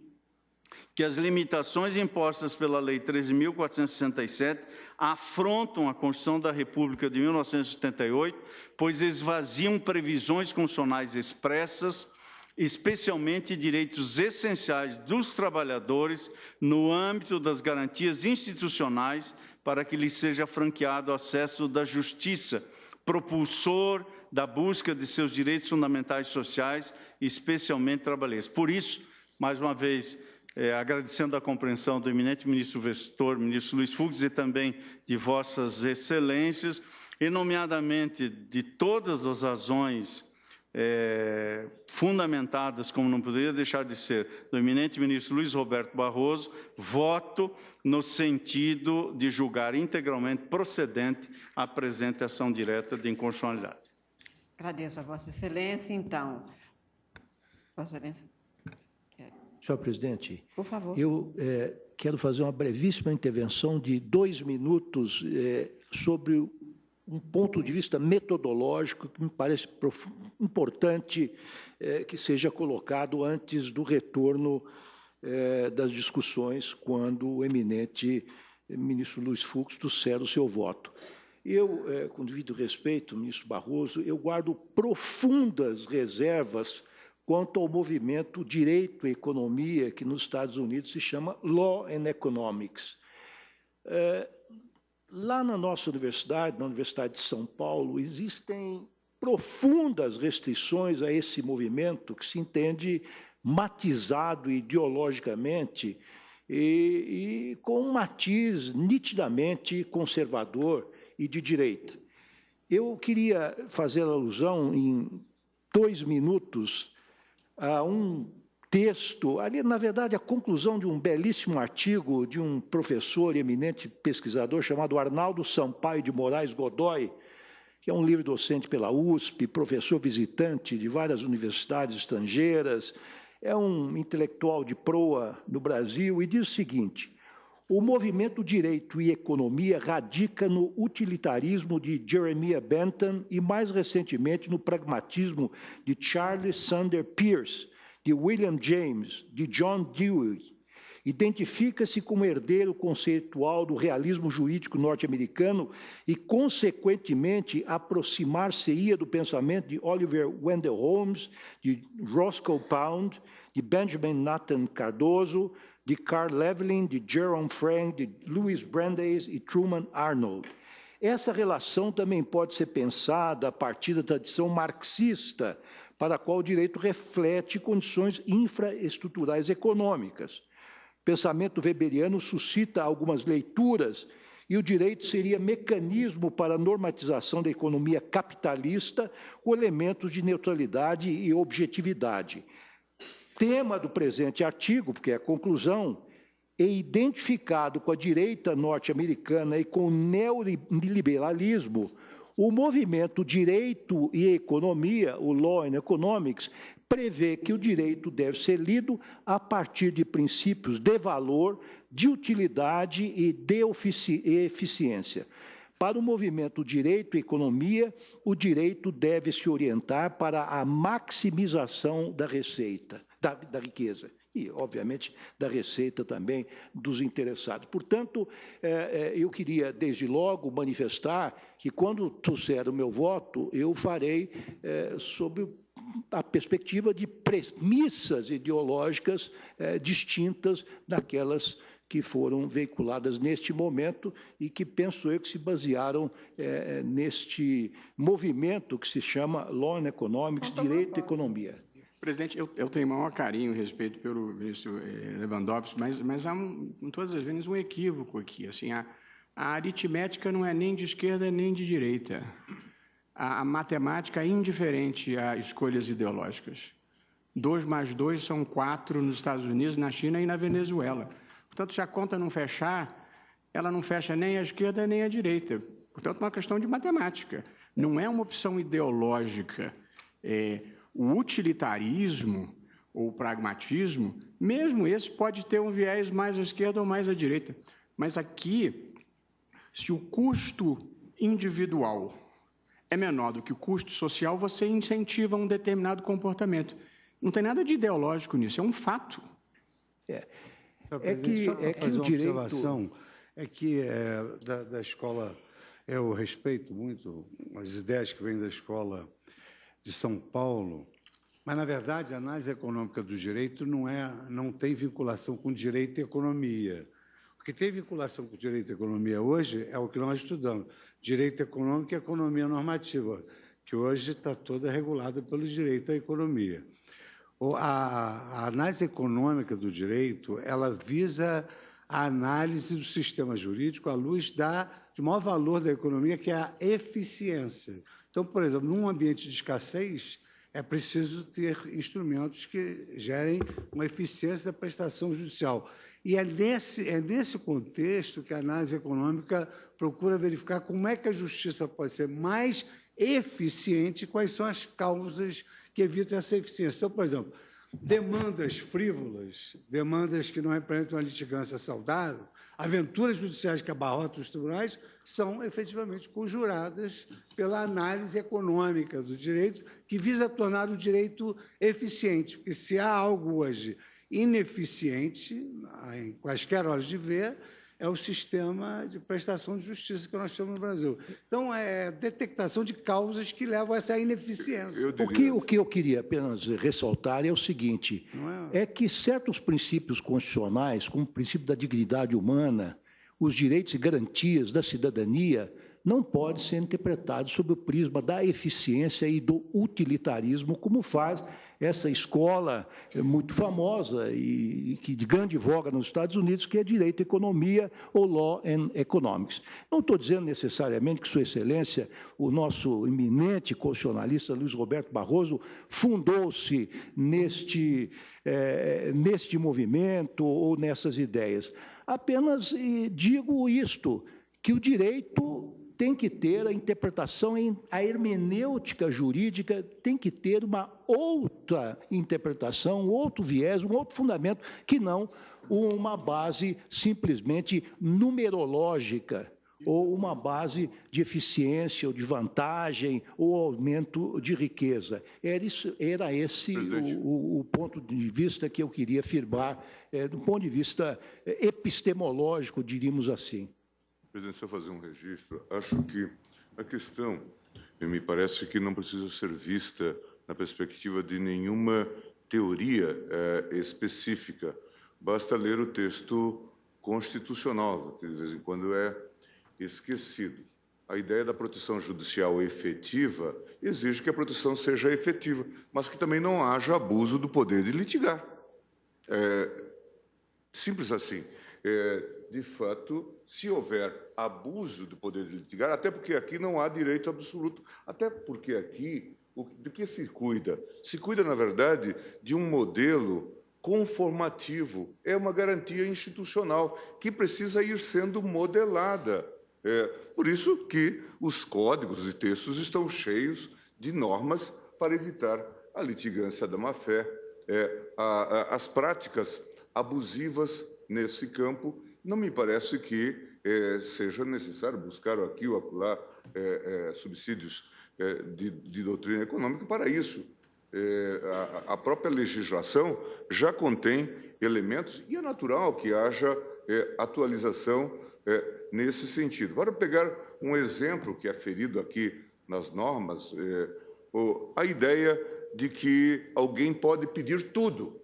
que as limitações impostas pela Lei 13.467 afrontam a Constituição da República de 1978, pois esvaziam previsões constitucionais expressas, especialmente direitos essenciais dos trabalhadores no âmbito das garantias institucionais para que lhes seja franqueado o acesso da justiça, propulsor da busca de seus direitos fundamentais sociais, especialmente trabalhistas. Por isso, mais uma vez, agradecendo a compreensão do eminente ministro Vestor, ministro Luiz Fux, e também de vossas excelências, e nomeadamente de todas as razões fundamentadas, como não poderia deixar de ser, do eminente ministro Luiz Roberto Barroso, voto no sentido de julgar integralmente procedente a presente ação direta de inconstitucionalidade. Agradeço a Vossa Excelência. Então, Vossa Excelência. Senhor presidente, por favor. Eu quero fazer uma brevíssima intervenção de 2 minutos sobre um ponto de vista metodológico que me parece importante que seja colocado antes do retorno das discussões, quando o eminente ministro Luiz Fux trouxer o seu voto. Eu, com devido respeito, ministro Barroso, eu guardo profundas reservas quanto ao movimento Direito e Economia, que nos Estados Unidos se chama Law and Economics. Lá na nossa universidade, na Universidade de São Paulo, existem profundas restrições a esse movimento, que se entende matizado ideologicamente e com um matiz nitidamente conservador e de direita. Eu queria fazer alusão, em 2 minutos, a um texto, ali, na verdade, a conclusão de um belíssimo artigo de um professor e eminente pesquisador chamado Arnaldo Sampaio de Moraes Godoy, que é um livre docente pela USP, professor visitante de várias universidades estrangeiras, é um intelectual de proa no Brasil, e diz o seguinte: o movimento Direito e Economia radica no utilitarismo de Jeremiah Bentham e, mais recentemente, no pragmatismo de Charles Sanders Peirce, de William James, de John Dewey. Identifica-se como herdeiro conceitual do realismo jurídico norte-americano e, consequentemente, aproximar-se-ia do pensamento de Oliver Wendell Holmes, de Roscoe Pound, de Benjamin Nathan Cardoso, de Carl Leveling, de Jerome Frank, de Louis Brandeis e Truman Arnold. Essa relação também pode ser pensada a partir da tradição marxista, para a qual o direito reflete condições infraestruturais econômicas. O pensamento weberiano suscita algumas leituras, e o direito seria mecanismo para a normatização da economia capitalista com elementos de neutralidade e objetividade. Tema do presente artigo, porque é a conclusão, é identificado com a direita norte-americana e com o neoliberalismo, o movimento Direito e Economia, o Law and Economics, prevê que o direito deve ser lido a partir de princípios de valor, de utilidade e de eficiência. Para o movimento Direito e Economia, o direito deve se orientar para a maximização da receita, da riqueza. E, obviamente, da receita também dos interessados. Portanto, eu queria, desde logo, manifestar que, quando trouxer o meu voto, eu farei sob a perspectiva de premissas ideológicas distintas daquelas que foram veiculadas neste momento e que, penso eu, que se basearam neste movimento que se chama Law and Economics, Direito e Economia. Presidente, eu tenho maior carinho e respeito pelo ministro Lewandowski, mas há, todas as vezes, um equívoco aqui. Assim, a aritmética não é nem de esquerda nem de direita. A matemática é indiferente a escolhas ideológicas. 2 mais 2 são 4 nos Estados Unidos, na China e na Venezuela. Portanto, se a conta não fechar, ela não fecha nem a esquerda nem a direita. Portanto, é uma questão de matemática. Não é uma opção ideológica. O utilitarismo ou o pragmatismo, mesmo esse pode ter um viés mais à esquerda ou mais à direita. Mas aqui, se o custo individual é menor do que o custo social, você incentiva um determinado comportamento. Não tem nada de ideológico nisso, é um fato. É que o direito... observação é que da escola, eu respeito muito as ideias que vêm da escola de São Paulo, mas, na verdade, a análise econômica do direito não tem vinculação com direito e economia. O que tem vinculação com direito e economia hoje é o que nós estudamos, direito econômico e economia normativa, que hoje está toda regulada pelo direito à economia. A análise econômica do direito, ela visa a análise do sistema jurídico à luz do maior valor da economia, que é a eficiência. Então, por exemplo, num ambiente de escassez, é preciso ter instrumentos que gerem uma eficiência da prestação judicial. E é nesse contexto que a análise econômica procura verificar como é que a justiça pode ser mais eficiente e quais são as causas que evitam essa eficiência. Então, por exemplo, demandas frívolas, demandas que não representam uma litigância saudável, aventuras judiciais que abarrotam os tribunais, são efetivamente conjuradas pela análise econômica do direito, que visa tornar o direito eficiente. Porque se há algo hoje ineficiente, em quaisquer horas de ver, é o sistema de prestação de justiça que nós temos no Brasil. Então, é detectação de causas que levam a essa ineficiência. O que eu queria apenas ressaltar é o seguinte, é que certos princípios constitucionais, como o princípio da dignidade humana, os direitos e garantias da cidadania, não podem ser interpretados sob o prisma da eficiência e do utilitarismo, como faz essa escola muito famosa e que de grande voga nos Estados Unidos, que é Direito e Economia, ou Law and Economics. Não estou dizendo necessariamente que Sua Excelência, o nosso eminente constitucionalista Luiz Roberto Barroso, fundou-se neste movimento ou nessas ideias. Apenas digo isto, que o direito tem que ter a interpretação, a hermenêutica jurídica tem que ter uma outra interpretação, outro viés, um outro fundamento, que não uma base simplesmente numerológica, ou uma base de eficiência, ou de vantagem, ou aumento de riqueza. Era esse o ponto de vista que eu queria afirmar, do ponto de vista epistemológico, diríamos assim. Presidente, só fazer um registro. Acho que a questão, me parece que não precisa ser vista na perspectiva de nenhuma teoria específica. Basta ler o texto constitucional, que de vez em quando é esquecido. A ideia da proteção judicial efetiva exige que a proteção seja efetiva, mas que também não haja abuso do poder de litigar. Simples assim. De fato, se houver abuso do poder de litigar, até porque aqui não há direito absoluto, até porque aqui, de que se cuida? Se cuida, na verdade, de um modelo conformativo, é uma garantia institucional que precisa ir sendo modelada. Por isso que os códigos e textos estão cheios de normas para evitar a litigância da má-fé, as práticas abusivas nesse campo. Não me parece que seja necessário buscar aqui ou acolá subsídios de doutrina econômica para isso. A própria legislação já contém elementos e é natural que haja atualização nesse sentido. Para pegar um exemplo que é ferido aqui nas normas, a ideia de que alguém pode pedir tudo.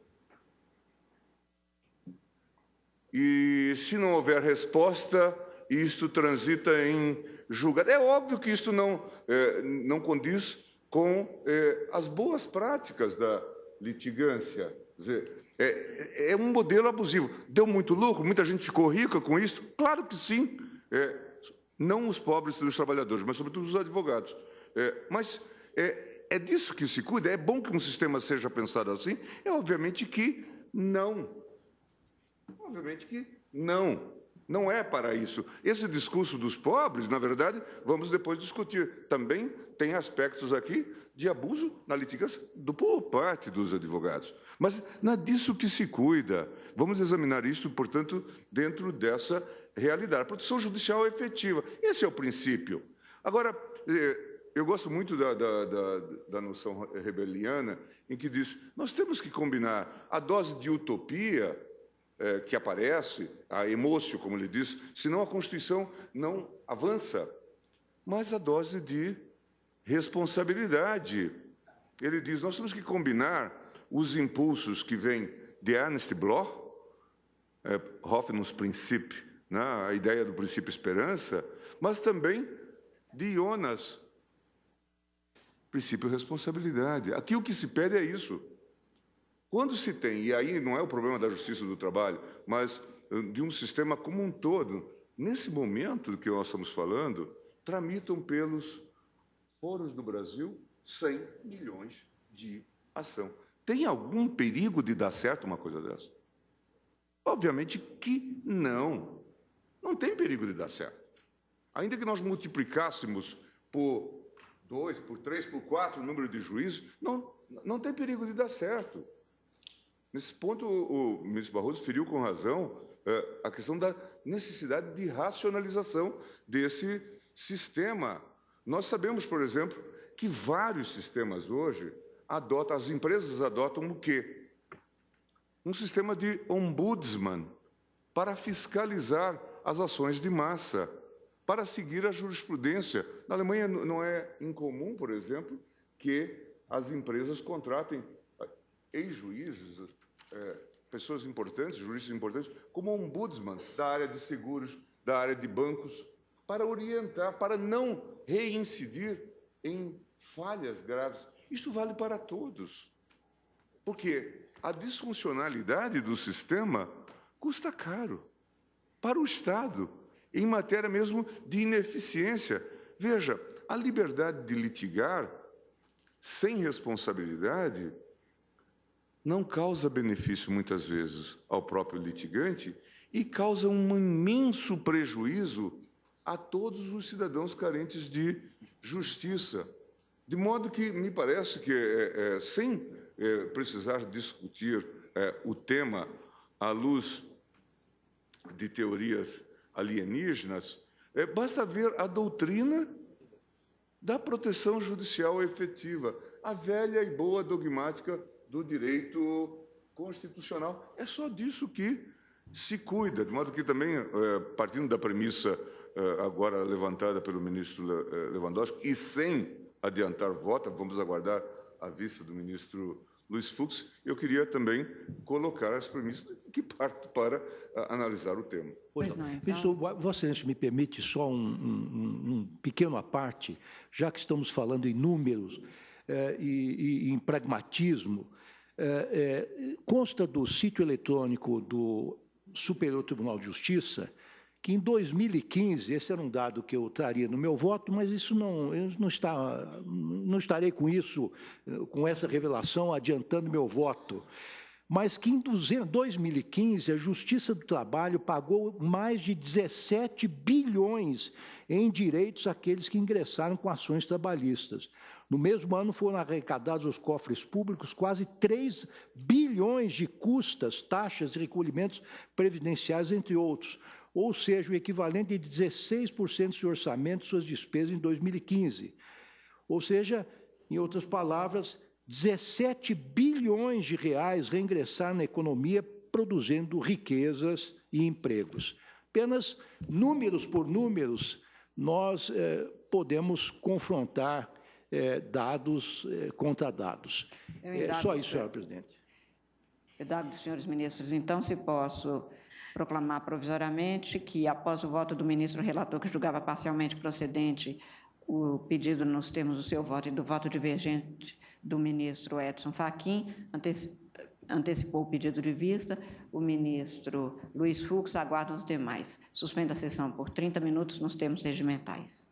E, se não houver resposta, isto transita em julgamento. É óbvio que isto não condiz com as boas práticas da litigância. Quer dizer, é um modelo abusivo. Deu muito lucro? Muita gente ficou rica com isso? Claro que sim. Não os pobres dos trabalhadores, mas, sobretudo, os advogados. Mas é disso que se cuida. É bom que um sistema seja pensado assim? Obviamente que não. Obviamente que não. Não é para isso. Esse discurso dos pobres, na verdade, vamos depois discutir. Também tem aspectos aqui de abuso na litigância por parte dos advogados. Mas não é disso que se cuida. Vamos examinar isso, portanto, dentro dessa realidade. A proteção judicial efetiva. Esse é o princípio. Agora, eu gosto muito da noção rebeliana, em que diz, nós temos que combinar a dose de utopia que aparece, a emócio, como ele diz, senão a Constituição não avança, mas a dose de responsabilidade. Ele diz, nós temos que combinar os impulsos que vêm de Ernst Bloch, Hoffnungsprinzip, né, a ideia do princípio esperança, mas também de Jonas, princípio responsabilidade. Aqui o que se pede é isso. Quando se tem, e aí não é o problema da justiça do trabalho, mas de um sistema como um todo, nesse momento do que nós estamos falando, tramitam pelos foros do Brasil 100 milhões de ação. Tem algum perigo de dar certo uma coisa dessa? Obviamente que não. Não tem perigo de dar certo. Ainda que nós multiplicássemos por 2, por 3, por 4 o número de juízes, não tem perigo de dar certo. Nesse ponto, o ministro Barroso feriu com razão a questão da necessidade de racionalização desse sistema. Nós sabemos, por exemplo, que vários sistemas hoje as empresas adotam o quê? Um sistema de ombudsman para fiscalizar as ações de massa, para seguir a jurisprudência. Na Alemanha não é incomum, por exemplo, que as empresas contratem ex-juízes, pessoas importantes, juristas importantes, como ombudsman da área de seguros, da área de bancos, para orientar, para não reincidir em falhas graves. Isto vale para todos, porque a disfuncionalidade do sistema custa caro para o Estado, em matéria mesmo de ineficiência. Veja, a liberdade de litigar sem responsabilidade não causa benefício, muitas vezes, ao próprio litigante e causa um imenso prejuízo a todos os cidadãos carentes de justiça. De modo que me parece que, sem precisar discutir o tema à luz de teorias alienígenas, basta ver a doutrina da proteção judicial efetiva, a velha e boa dogmática do direito constitucional. É só disso que se cuida, de modo que também, partindo da premissa agora levantada pelo ministro Lewandowski, e sem adiantar voto, vamos aguardar a vista do ministro Luiz Fux, eu queria também colocar as premissas que parto para analisar o tema. Pois não. Ministro, Vossa Excelência me permite só um pequeno à parte, já que estamos falando em números e em pragmatismo, consta do sítio eletrônico do Superior Tribunal de Justiça que em 2015, esse era um dado que eu traria no meu voto, mas isso não estarei com isso, com essa revelação, adiantando meu voto, mas que em 2015 a Justiça do Trabalho pagou mais de 17 bilhões em direitos àqueles que ingressaram com ações trabalhistas. No mesmo ano foram arrecadados aos cofres públicos quase 3 bilhões de custas, taxas e recolhimentos previdenciários, entre outros, ou seja, o equivalente de 16% do orçamento de suas despesas em 2015. Ou seja, em outras palavras, 17 bilhões de reais reingressaram na economia, produzindo riquezas e empregos. Apenas números por números, nós podemos confrontar dados contra dados. Só isso, senhor presidente. Dado dos senhores ministros, então, se posso proclamar provisoriamente que, após o voto do ministro relator, que julgava parcialmente procedente o pedido nos termos do seu voto e do voto divergente do ministro Edson Fachin, antecipou o pedido de vista, o ministro Luiz Fux aguarda os demais. Suspenda a sessão por 30 minutos nos termos regimentais.